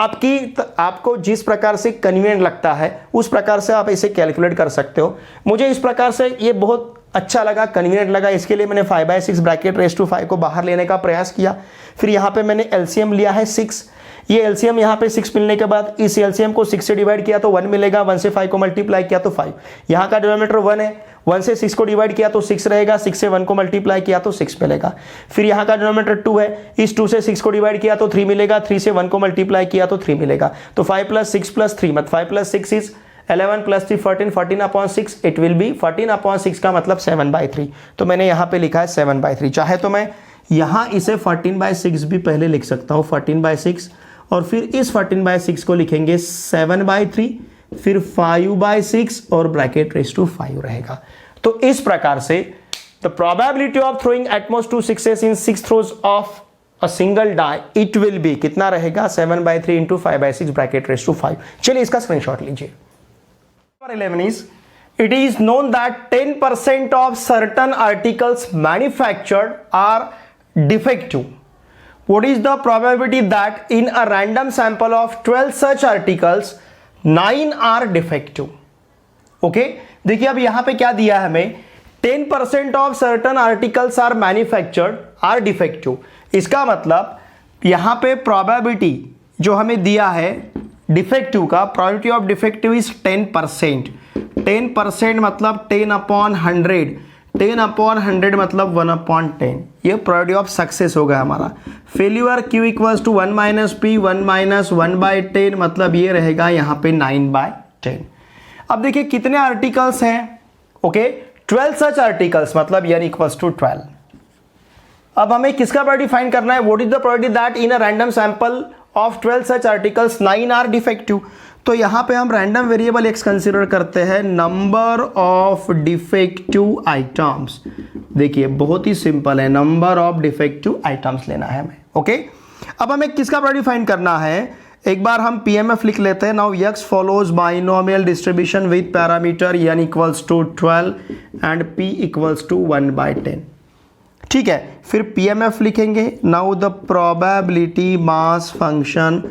आपको जिस प्रकार से कन्वीनियंट लगता है उस प्रकार से आप इसे कैलकुलेट कर सकते हो। मुझे इस प्रकार से ये बहुत अच्छा लगा, कन्वीनियंट लगा, इसके लिए मैंने 5/6 ब्रैकेट रेज टू 5 को बाहर लेने का प्रयास किया। फिर यहाँ पे मैंने एलसीएम लिया है 6, ये एलसीएम यहाँ पे 6 मिलने के बाद इस एलसीएम को 6 से डिवाइड किया तो 1 मिलेगा, 1 से 5 को मल्टीप्लाई किया तो 5, यहाँ का डिनोमिनेटर 1 है, 1 से 6 को डिवाइड किया तो 6 रहेगा, 6 से 1 को मल्टीप्लाई किया तो 6 मिलेगा। फिर यहाँ का डिनोमिनेटर 2 है, इस 2 से 6 को डिवाइड किया तो 3 मिलेगा, 3 से 1 को मल्टीप्लाई किया तो 3 मिलेगा। तो 5 + 6 + 3 मत 5 + 6 इज 11 + 3 14, 14/6 इट विल बी 14/6 का मतलब 7/3। तो मैंने यहाँ पे लिखा है 7/3। चाहे तो मैं यहाँ इसे 14/6 भी पहले लिख सकता हूँ, 14/6, और फिर इस 14/6 को लिखेंगे 7/3, फिर 5/6 और ब्रैकेट रेज़ टू 5 रहेगा। तो इस प्रकार से the probability of throwing at most 2 6s in 6 throws of a single die it will be कितना रहेगा 7/3 × 5/6 ब्रैकेट रेज़ टू 5। चलिए इसका स्क्रीनशॉट लीजिए। Number 11 is, it is known that 10% of certain articles manufactured are defective. What is the probability that in a random sample of 12 such articles 9 are defective? Okay, देखिए अब यहां पे क्या दिया है हमें, 10% of certain articles are manufactured are defective। इसका मतलब यहां पे probability जो हमें दिया है डिफेक्टिव का, प्रोबेबिलिटी ऑफ डिफेक्टिव इज 10%। 10% मतलब 10/100, 10/100 मतलब 1/10। ये प्रोबेबिलिटी ऑफ सक्सेस हो गया हमारा। फेल्यूर Q = 1 - P 1 - 1/10 मतलब ये रहेगा यहाँ पे 9/10। अब देखिए कितने आर्टिकल्स हैं, ओके 12 सच आर्टिकल्स मतलब n = 12। अब हमें किसका प्रोबेबिलिटी फाइंड करना है, what is the probability that in a random sample of 12 such articles 9 are defective. तो यहां पे हम रैंडम वेरिएबल x कंसीडर करते हैं, नंबर ऑफ डिफेक्टिव आइटम्स। देखिए बहुत ही सिंपल है, नंबर ऑफ डिफेक्टिव आइटम्स लेना है हमें, ओके। अब हमें किसका प्रोबेबिलिटी फाइंड करना है, एक बार हम PMF लिख लेते हैं। Now x follows binomial distribution with parameter n = 12 and p = 1/10। ठीक है, फिर PMF लिखेंगे। Now the probability mass function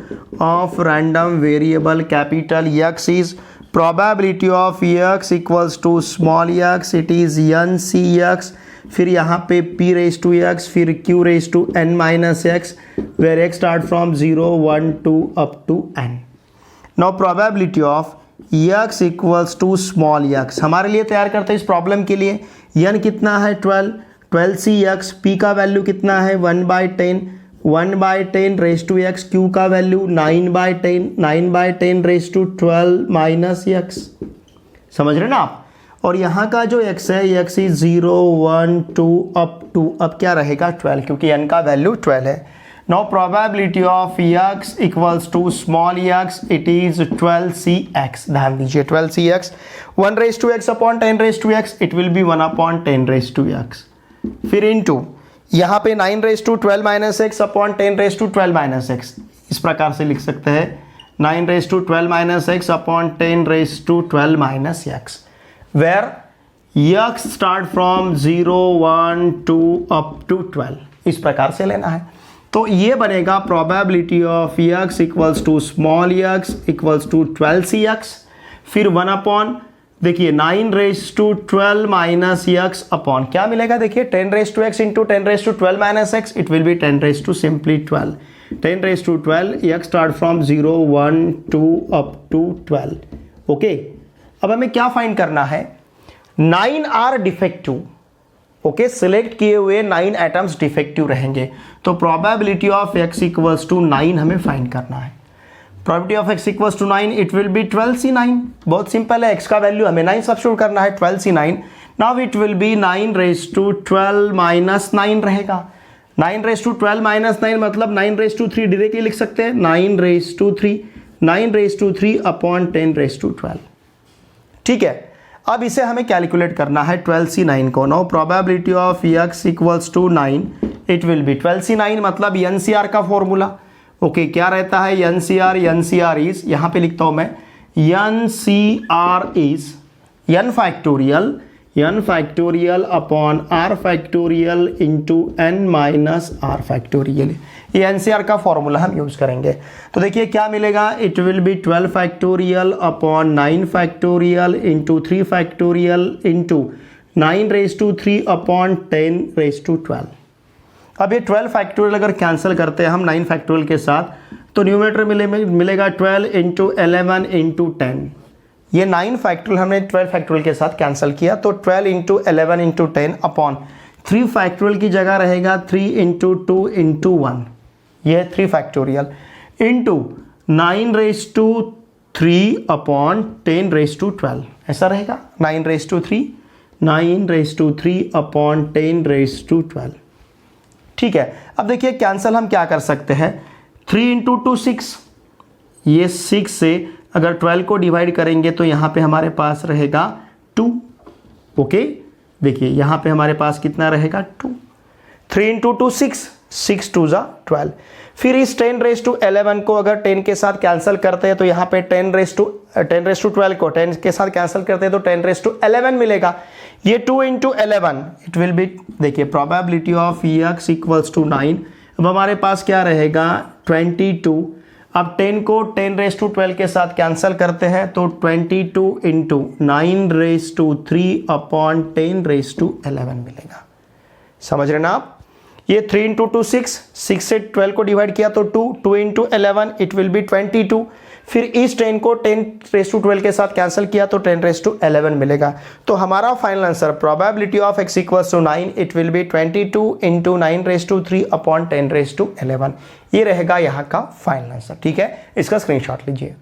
of random variable capital X is probability of X = small x, it is NCX, फिर यहाँ पे P⁻x, फिर Q⁻n-x, where x start from 0 1 2 up to n। Now probability of X = small x हमारे लिए तैयार करते हैं इस प्रॉब्लम के लिए। n कितना है 12cx, p का वैल्यू कितना है 1/10, 1/10 q का वैल्यू 9/10, 9/10 x। समझ रहे ना आप। और यहाँ का जो x है, x इज 0 1 2 अप टू, अब क्या रहेगा 12 क्योंकि n का वैल्यू 12 है। Now probability of x = small x, it is 12cx। ध्यान दीजिए 12cx, 1/x/10 it will B 1/10 फिर इनटू यहाँ पे 9/12 - x अपॉन 10/12 x। इस प्रकार से लिख सकते हैं 9/12 - x upon 10/12 x, where x start from 0 1 2 up to 12। इस प्रकार से लेना है। तो ये बनेगा probability of x = small x = 12cx, फिर 1 अपॉन देखिए 9/12 - x अपॉन क्या मिलेगा, देखिए 10x into 10/12 - x, it will be 10/12, 10/12 x start from 0 1 2 up to 12। Okay, अब हमें क्या फाइंड करना है, 9 आर डिफेक्टिव। ओके, सिलेक्ट किए हुए 9 एटम्स डिफेक्टिव रहेंगे। तो प्रोबेबिलिटी ऑफ x = 9 हमें फाइंड करना है। Probability of x = 9, it will B 12c9। बहुत सिंपल है, x का वैल्यू हमें 9 सब्स्टिट्यूट करना है, 12c9। Now it will B 9/12 - 9 रहेगा। 9/12 - 9 मतलब 9/3 डायरेक्टली लिख सकते हैं, 9/3 अपॉन 10/12। ठीक है, अब इसे हमें कैलकुलेट करना है 12c9 को। Now probability of x = 9, it will B 12c9 मतलब NCR का फॉर्मूला। ओके, क्या रहता है NCR इज, यहां पे लिखता हूं मैं, NCR is n factorial upon r factorial into n minus r factorial. ये NCR का फॉर्मूला हम यूज करेंगे। तो देखिए क्या मिलेगा, it will B 12 factorial upon 9 factorial into 3 factorial into 9/3 upon 10/12। अब ये 12 फैक्टोरियल अगर कैंसिल करते हैं हम 9 फैक्टोरियल के साथ, तो न्यूमरेटर मिलेगा 12 इंटू 11 इंटू 10। ये 9 फैक्टोरियल हमने 12 फैक्टोरियल के साथ कैंसिल किया, तो 12 इंटू 11 इंटू 10 अपॉन 3 फैक्टोरियल की जगह रहेगा 3 इंटू 2 इंटू 1, ये 3 factorial into 9 raise to 3 upon 10 raise to 12, ऐसा रहेगा 9 raise to 3 upon 10 raise to 12। ठीक है, अब देखिए कैंसिल हम क्या कर सकते हैं, 3 इंटू 2 6, ये 6 से अगर 12 को डिवाइड करेंगे तो यहाँ पे हमारे पास रहेगा 2। ओके, देखिए यहाँ पे हमारे पास कितना रहेगा 2। 3 इंटू 2 6, 6 2 जा 12। फिर इस 10 रेज टू 11 को अगर 10 के साथ कैंसिल करते हैं तो यहाँ पे 10 रेज टू 12 को 10 के साथ कैंसिल करते हैं तो 10 रेज टू 11 मिलेगा। ये 2 इंटू 11 इट विल बी, देखिए probability of x equals to 9। अब हमारे पास क्या रहेगा 22। अब 10 को 10 रेज टू 12 के साथ कैंसिल करते हैं तो 22 into 9 raise to 3 upon 10 raise to 11 मिलेगा। समझ रहे ना आप, ये 3 इंटू 2 6 से 12 को डिवाइड किया तो 2 इंटू 11 इट विल बी 22। फिर इस 10 को 10 रेज टू 12 के साथ कैंसिल किया तो 10 रेज टू 11 मिलेगा। तो हमारा final answer probability of x equals to 9 it will be 22 into 9 raise to 3 upon 10 raise to 11, ये रहेगा यहाँ का फाइनल आंसर। ठीक है, इसका स्क्रीनशॉट लीजिए।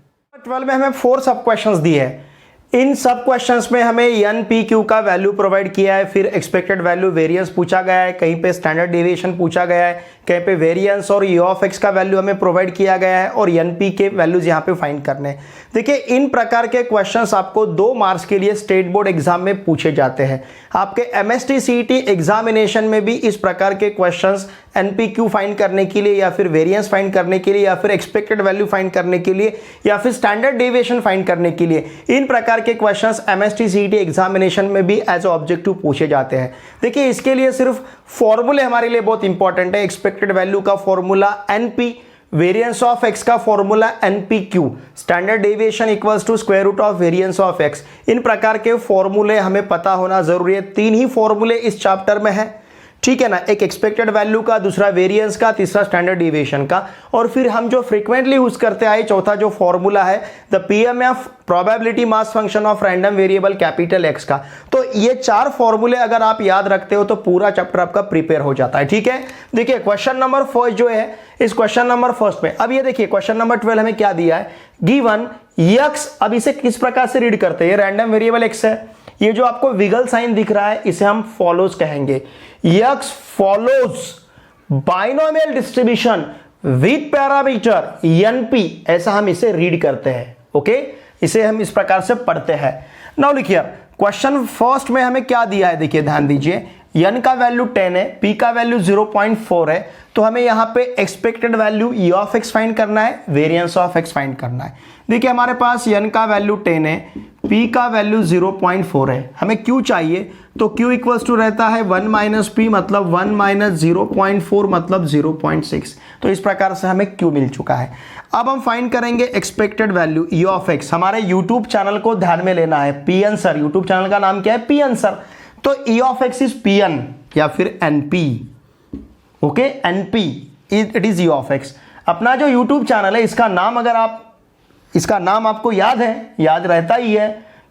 12 में हमें 4 सब क्वेश्चंस दिए हैं। इन सब क्वेश्चंस में हमें NPQ का वैल्यू प्रोवाइड किया है, फिर एक्सपेक्टेड वैल्यू वेरिएंस पूछा गया है, कहीं पे स्टैंडर्ड डेविएशन पूछा गया है, कहीं पे वेरिएंस और E ऑफ x का वैल्यू हमें प्रोवाइड किया गया है और NP के वैल्यूज यहाँ पे फाइंड करने हैं। देखिए इन प्रकार के क्वेश्चंस आपको 2 मार्क्स के लिए स्टेट बोर्ड एग्जाम में पूछे जाते हैं। आपके MST CET एग्जामिनेशन में भी इस प्रकार के क्वेश्चंस NPQ फाइंड करने के लिए या फिर वेरिएंस फाइंड करने के लिए या फिर एक्सपेक्टेड वैल्यू फाइंड करने के लिए या फिर स्टैंडर्ड डेविएशन फाइंड करने के लिए, इन प्रकार के क्वेश्चंस MST CET एग्जामिनेशन में भी एज ऑब्जेक्टिव पूछे जाते हैं। देखिए इसके लिए सिर्फ फॉर्मूले हमारे लिए बहुत इंपॉर्टेंट है। एक्सपेक्टेड वैल्यू का formula NP, variance of x का formula NPQ, standard deviation equals to square root of variance of x, इन प्रकार के फॉर्मूले हमें पता होना जरूरी है। 3 ही फॉर्मूले इस चैप्टर में है, ठीक है ना, एक एक्सपेक्टेड वैल्यू का, दूसरा वेरिएंस का, तीसरा स्टैंडर्ड डेविएशन का, और फिर हम जो फ्रीक्वेंटली यूज करते आए चौथा जो फॉर्मूला है the PMF, probability mass function of random variable capital X का। तो ये 4 फॉर्मूले अगर आप याद रखते हो तो पूरा चैप्टर आपका प्रिपेयर हो जाता है। ठीक है, देखिए क्वेश्चन नंबर फर्स्ट जो है, इस क्वेश्चन नंबर फर्स्ट में अब ये देखिए क्वेश्चन नंबर 12 हमें क्या दिया है, गिवन x। अब इसे किस प्रकार से रीड करते हैं, ये रैंडम वेरिएबल x है, ये जो आपको विगल साइन दिख रहा है इसे हम फॉलोज कहेंगे। x follows binomial distribution with parameter NP, ऐसा हम इसे रीड करते हैं। ओके, इसे हम इस प्रकार से पढ़ते हैं। नाउ लिखिए क्वेश्चन फर्स्ट में हमें क्या दिया है, देखिए ध्यान दीजिए, n का वैल्यू 10 है, p का वैल्यू 0.4 है, तो हमें यहाँ पे expected value E of x find करना है, वेरिएंस ऑफ x फाइंड करना है। देखिए हमारे पास n का वैल्यू 10 है, p का वैल्यू 0.4 है, हमें q चाहिए, तो q इक्वल्स टू रहता है 1 माइनस p, मतलब 1 माइनस 0.4 मतलब 0.6। तो इस प्रकार से हमें q मिल चुका है। अब हम फाइंड करेंगे expected value E of x। हमारे यूट्यूब चैनल को ध्यान में लेना है, पी आंसर, यूट्यूब चैनल का नाम क्या है, पी आंसर। तो E of x is Pn या फिर NP। Okay, NP it is E of x। अपना जो यूट्यूब चैनल है इसका नाम, अगर आप इसका नाम आपको याद है, याद रहता ही है,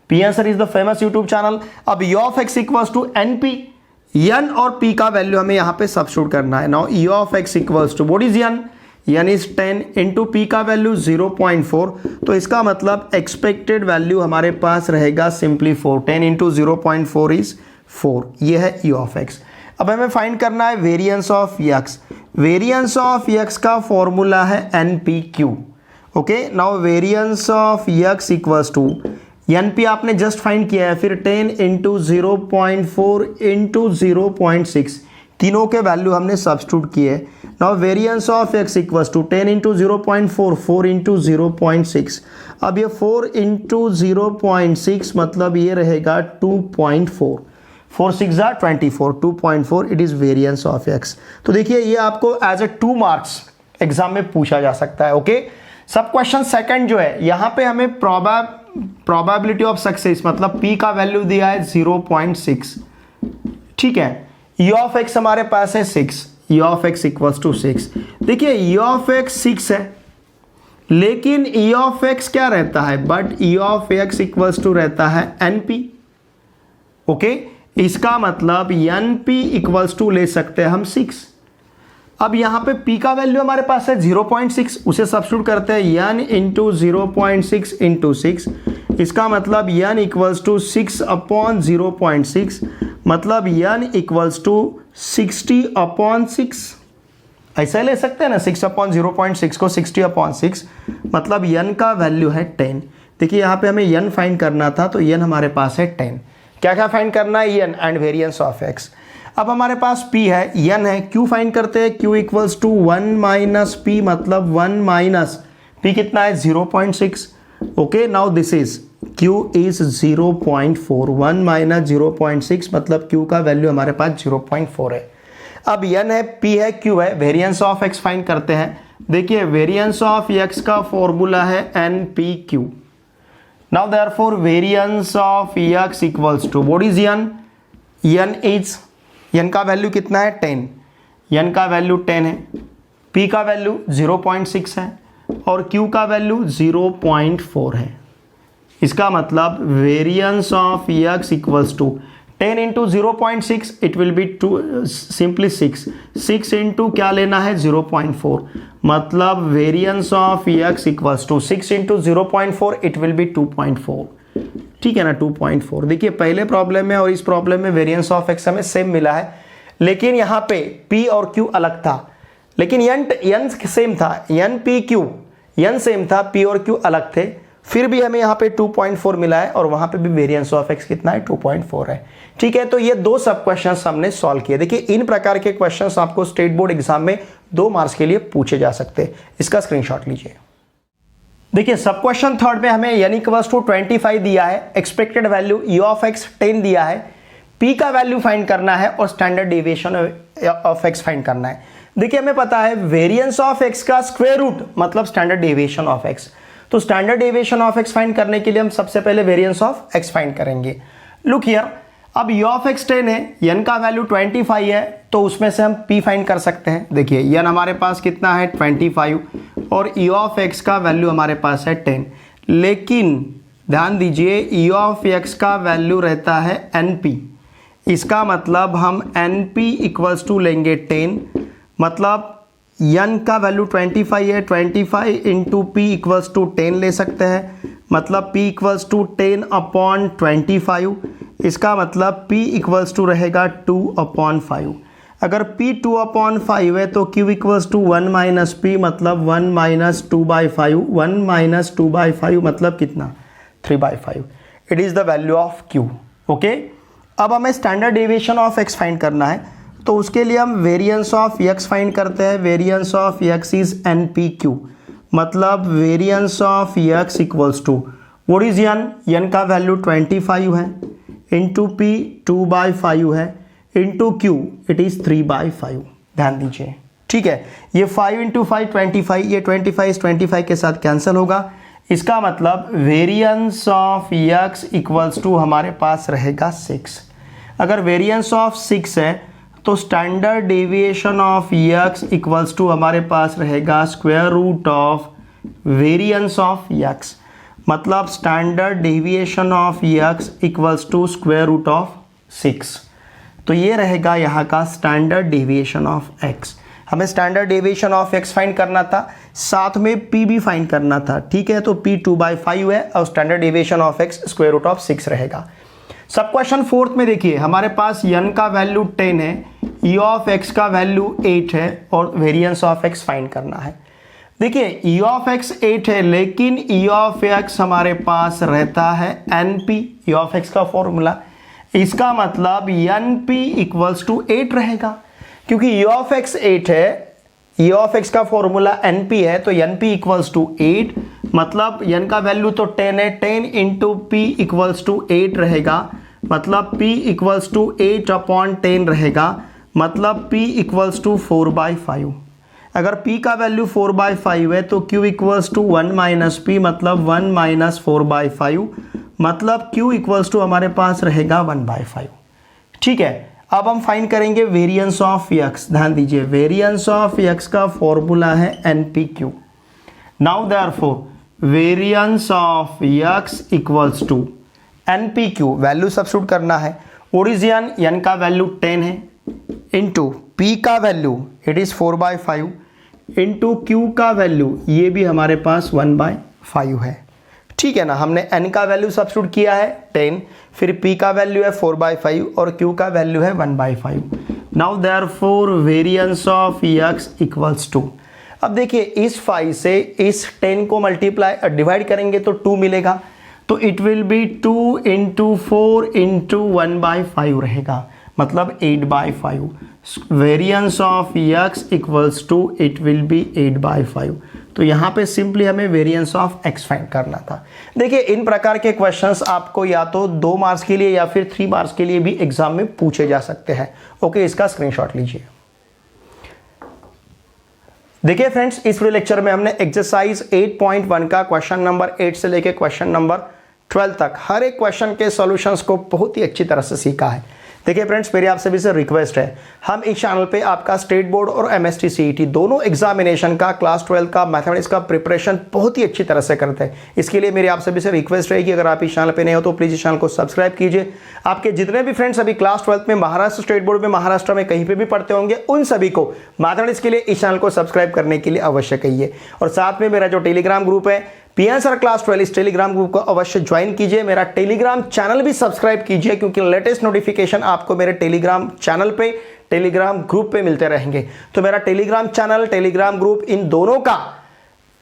P answer is the famous YouTube channel. अब E of x equals to NP, n और p का वैल्यू हमें यहाँ पे सब्स्टिट्यूट करना है। Now E of x equals to what is n is 10 into p का वैल्यू 0.4, तो इसका मतलब एक्सपेक्टेड वैल्यू हमारे पास रहेगा सिंपली 4। 10 इंटू 0.4 इज 4, ये है E ऑफ x। अब हमें फाइंड करना है variance of x। Variance of x का फॉर्मूला है NPQ। Okay, now variance of x equals to NP आपने जस्ट फाइंड किया है, फिर 10 इंटू 0.4 इंटू 0.6, तीनों के वैल्यू हमने सब्स्टिट्यूट किए। Now variance of x equals to 10 into 0.4, 4 into 0.6। अब ये 4 इंटू 0.6 मतलब ये रहेगा 2.4, 4 6 24, 2.4 it is variance of x। तो देखिए ये आपको एज ए 2 मार्क्स एग्जाम में पूछा जा सकता है। ओके, सब क्वेश्चन सेकंड जो है, यहाँ पे हमें प्रोबेबिलिटी ऑफ सक्सेस, मतलब p का वैल्यू दिया है 0.6। ठीक है, E ऑफ x हमारे पास है 6, E of x equals to 6। देखिए E ऑफ x 6 है, लेकिन ई ऑफ एक्स क्या रहता है, but E of x equals to रहता है एन पी। ओके, इसका मतलब एन पी इक्वल्स टू ले सकते हैं हम 6। अब यहां पे p का वैल्यू हमारे पास है 0.6, उसे सब्स्टिट्यूट करते हैं n इंटू 0.6 इंटू 6। इसका मतलब n इक्वल्स टू 6 अपॉन 0.6, मतलब n इक्वल्स टू 60/6। ऐसा ले सकते हैं ना, 6 अपॉन 0.6 को 60/6, मतलब n का वैल्यू है 10। देखिए यहाँ पे हमें n फाइंड करना था, तो n हमारे पास है 10। क्या क्या फाइंड करना है, n and variance of x। अब हमारे पास p है, n है, q फाइंड करते हैं। q equals to 1 minus p, मतलब 1 माइनस p कितना है 0.6। Okay, now this is q is 0.4, 1 minus 0.6, मतलब q का वैल्यू हमारे पास 0.4 है। अब n है, p है, q है, वेरिएंस ऑफ x फाइंड करते हैं। देखिए वेरिएंस ऑफ x का फॉर्मूला है npq। Now therefore variance of x equals to what is n, n is, n का वैल्यू कितना है 10, n का वैल्यू 10 है, p का वैल्यू 0.6 है और q का वैल्यू 0.4 है। इसका मतलब variance of x equals to 10 into 0.6, it will be simply 6 into क्या लेना है 0.4, मतलब variance of x equals to 6 into 0.4, it will be 2.4। ठीक है ना, 2.4। देखिए पहले प्रॉब्लम में और इस प्रॉब्लम में वेरिएंस ऑफ x हमें सेम मिला है, लेकिन यहाँ पे p और q अलग था, लेकिन n सेम था, n सेम था, p और q अलग थे, फिर भी हमें यहाँ पे 2.4 मिला है और वहाँ पे भी वेरिएंस ऑफ x कितना है 2.4 है। ठीक है, तो ये दो सब क्वेश्चंस हमने सॉल्व किए। देखिए इन प्रकार के क्वेश्चंस आपको स्टेट बोर्ड एग्जाम में 2 मार्क्स के लिए पूछे जा सकते हैं, इसका स्क्रीनशॉट लीजिए। देखिए सब क्वेश्चन थर्ड में हमें n इक्वल्स टू 25 दिया है, expected value e of x 10 दिया है, p का वैल्यू फाइंड करना है और standard deviation of x find करना है। देखिए हमें पता है वेरिएंस ऑफ x का स्क्वायर रूट मतलब स्टैंडर्ड डेविएशन ऑफ x, तो standard deviation of x find करने के लिए हम सबसे पहले वेरिएंस ऑफ x फाइंड करेंगे। लुक हियर, अब e ऑफ x 10 है, n का वैल्यू 25 है, तो उसमें से हम p फाइंड कर सकते हैं। देखिए n हमारे पास कितना है 25 और e ऑफ x का वैल्यू हमारे पास है 10, लेकिन ध्यान दीजिए e ऑफ x का वैल्यू रहता है np। इसका मतलब हम np इक्वल्स टू लेंगे 10, मतलब n का वैल्यू 25 है, 25 इंटू p इक्वल्स टू 10 ले सकते हैं, मतलब p इक्वल्स टू 10/25। इसका मतलब p इक्वल्स टू रहेगा 2/5। अगर p 2/5 है तो q equals to 1 minus p, मतलब 1 माइनस 2/5, 1 माइनस 2/5 मतलब कितना 3/5। It is the value of q। Okay, अब हमें standard deviation of x find करना है, तो उसके लिए हम वेरिएंस ऑफ x फाइंड करते हैं। Variance of x is npq, मतलब variance of x equals to what is n का वैल्यू 25 है, इंटू p 2/5 है, इंटू q इट इज 3/5। ध्यान दीजिए, ठीक है, ये 5 इंटू 5 25, ये 25 इस 25 के साथ कैंसिल होगा। इसका मतलब variance of x equals to हमारे पास रहेगा 6। अगर वेरिएंस ऑफ 6 है तो standard deviation of x equals to हमारे पास रहेगा square root of variance of x, मतलब standard deviation of x equals to square root of 6। तो ये रहेगा यहाँ का स्टैंडर्ड डेविएशन ऑफ x। हमें standard deviation of x find करना था, साथ में p भी फाइंड करना था। ठीक है, तो p 2/5 है और standard deviation of x square root of 6 रहेगा। सब क्वेश्चन फोर्थ में देखिए हमारे पास n का वैल्यू 10 है, e ऑफ x का वैल्यू 8 है और वेरिएंस ऑफ x फाइंड करना है। देखिए e ऑफ x 8 है, लेकिन e ऑफ x हमारे पास रहता है np, e ऑफ x का फॉर्मूला। इसका मतलब np इक्वल्स टू 8 रहेगा, क्योंकि e ऑफ x 8 है, e ऑफ x का फॉर्मूला np है, तो np इक्वल्स टू 8, मतलब n का वैल्यू तो 10 है, 10 इंटू p इक्वल्स टू 8 रहेगा, मतलब p इक्वल्स टू 8/10 रहेगा, मतलब p इक्वल्स टू 4/5। अगर p का वैल्यू 4/5 है तो q equals to 1 minus p, मतलब 1 माइनस 4/5, मतलब q इक्वल्स टू हमारे पास रहेगा 1/5। ठीक है, अब हम फाइंड करेंगे वेरिएंस ऑफ x। ध्यान दीजिए वेरिएंस ऑफ x का फॉर्मूला है npq। Now therefore variance of x equals to NPQ, value substitute करना है। ओरिजिन n का वैल्यू 10 है इंटू P का value it is 4/5 into Q का वैल्यू ये भी हमारे पास 1/5 है। ठीक है ना, हमने n का वैल्यू सब्स्टिट्यूट किया है 10, फिर P का वैल्यू है 4/5 और Q का वैल्यू है 1/5। Now therefore variance of x equals to, अब देखिए इस 5 से इस 10 को मल्टीप्लाई डिवाइड करेंगे तो 2 मिलेगा, तो it will be 2 into 4 into 1/5 रहेगा, मतलब 8/5। Variance of x equals to it will be 8/5। तो यहाँ पे सिंपली हमें वेरिएंस ऑफ x फाइंड करना था। देखिए इन प्रकार के क्वेश्चंस आपको या तो 2 मार्क्स के लिए या फिर 3 मार्क्स के लिए भी एग्जाम में पूछे जा सकते हैं। ओके, इसका स्क्रीनशॉट लीजिए। देखिए फ्रेंड्स, इस वीडियो लेक्चर में हमने एक्सरसाइज 8.1 का क्वेश्चन नंबर 8 से लेकर क्वेश्चन नंबर 12 तक हर एक क्वेश्चन के सॉल्यूशंस को बहुत ही अच्छी तरह से सीखा है। देखिए फ्रेंड्स, मेरी आप सभी से रिक्वेस्ट है, हम इस चैनल पे आपका स्टेट बोर्ड और MST CET दोनों एग्जामिनेशन का क्लास 12 का मैथमेटिक्स का प्रिपरेशन बहुत ही अच्छी तरह से करते हैं। इसके लिए मेरी आप सभी से रिक्वेस्ट रहेगी, अगर आप इस चैनल पे नए हो तो प्लीज़ इस चैनल को सब्सक्राइब कीजिए। आपके जितने भी फ्रेंड्स अभी क्लास 12 में महाराष्ट्र स्टेट बोर्ड में महाराष्ट्र में कहीं पर भी पढ़ते होंगे, उन सभी को मैथमेटिक्स के लिए इस चैनल को सब्सक्राइब करने के लिए अवश्य कहिए। और साथ में मेरा जो टेलीग्राम ग्रुप है PN सर क्लास 12, इस टेलीग्राम ग्रुप को अवश्य ज्वाइन कीजिए। मेरा टेलीग्राम चैनल भी सब्सक्राइब कीजिए, क्योंकि लेटेस्ट नोटिफिकेशन आपको मेरे टेलीग्राम चैनल पे, टेलीग्राम ग्रुप पे मिलते रहेंगे। तो मेरा टेलीग्राम चैनल, टेलीग्राम ग्रुप, इन दोनों का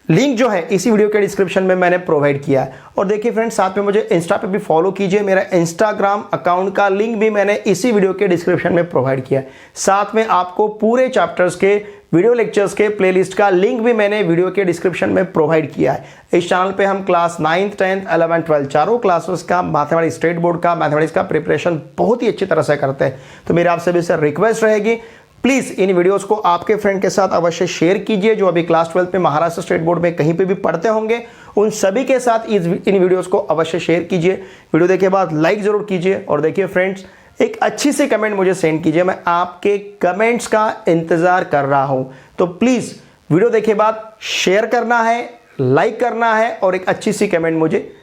लिंक जो है इसी वीडियो के डिस्क्रिप्शन में मैंने प्रोवाइड किया है। और देखिए फ्रेंड्स, साथ में मुझे इंस्टा पे भी फॉलो कीजिए, मेरा इंस्टाग्राम अकाउंट का लिंक भी मैंने इसी वीडियो के डिस्क्रिप्शन में प्रोवाइड किया है। साथ में आपको पूरे चैप्टर्स के वीडियो लेक्चर्स के प्लेलिस्ट का लिंक भी मैंने वीडियो के डिस्क्रिप्शन में प्रोवाइड किया है। इस चैनल पे हम class 9th 10th 11th 12th चारों क्लासेस का मैथमेटिक्स, स्टेट बोर्ड का मैथमेटिक्स का प्रिपरेशन बहुत ही अच्छी तरह से करते हैं। तो मेरे आप सभी से रिक्वेस्ट रहेगी, प्लीज़ इन वीडियोस को आपके फ्रेंड के साथ अवश्य शेयर कीजिए। जो अभी क्लास 12 में महाराष्ट्र स्टेट बोर्ड में कहीं पे भी पढ़ते होंगे, उन सभी के साथ इन वीडियोस को अवश्य शेयर कीजिए। वीडियो देखे बाद लाइक ज़रूर कीजिए। और देखिए फ्रेंड्स, एक अच्छी सी कमेंट मुझे सेंड कीजिए, मैं आपके कमेंट्स का इंतज़ार कर रहा हूँ। तो प्लीज़ वीडियो देखे बाद शेयर करना है, लाइक करना है और एक अच्छी सी कमेंट मुझे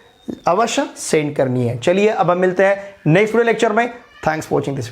अवश्य सेंड करनी है। चलिए अब हम मिलते हैं नेक्स्ट वीडियो लेक्चर में। Thanks for watching this video.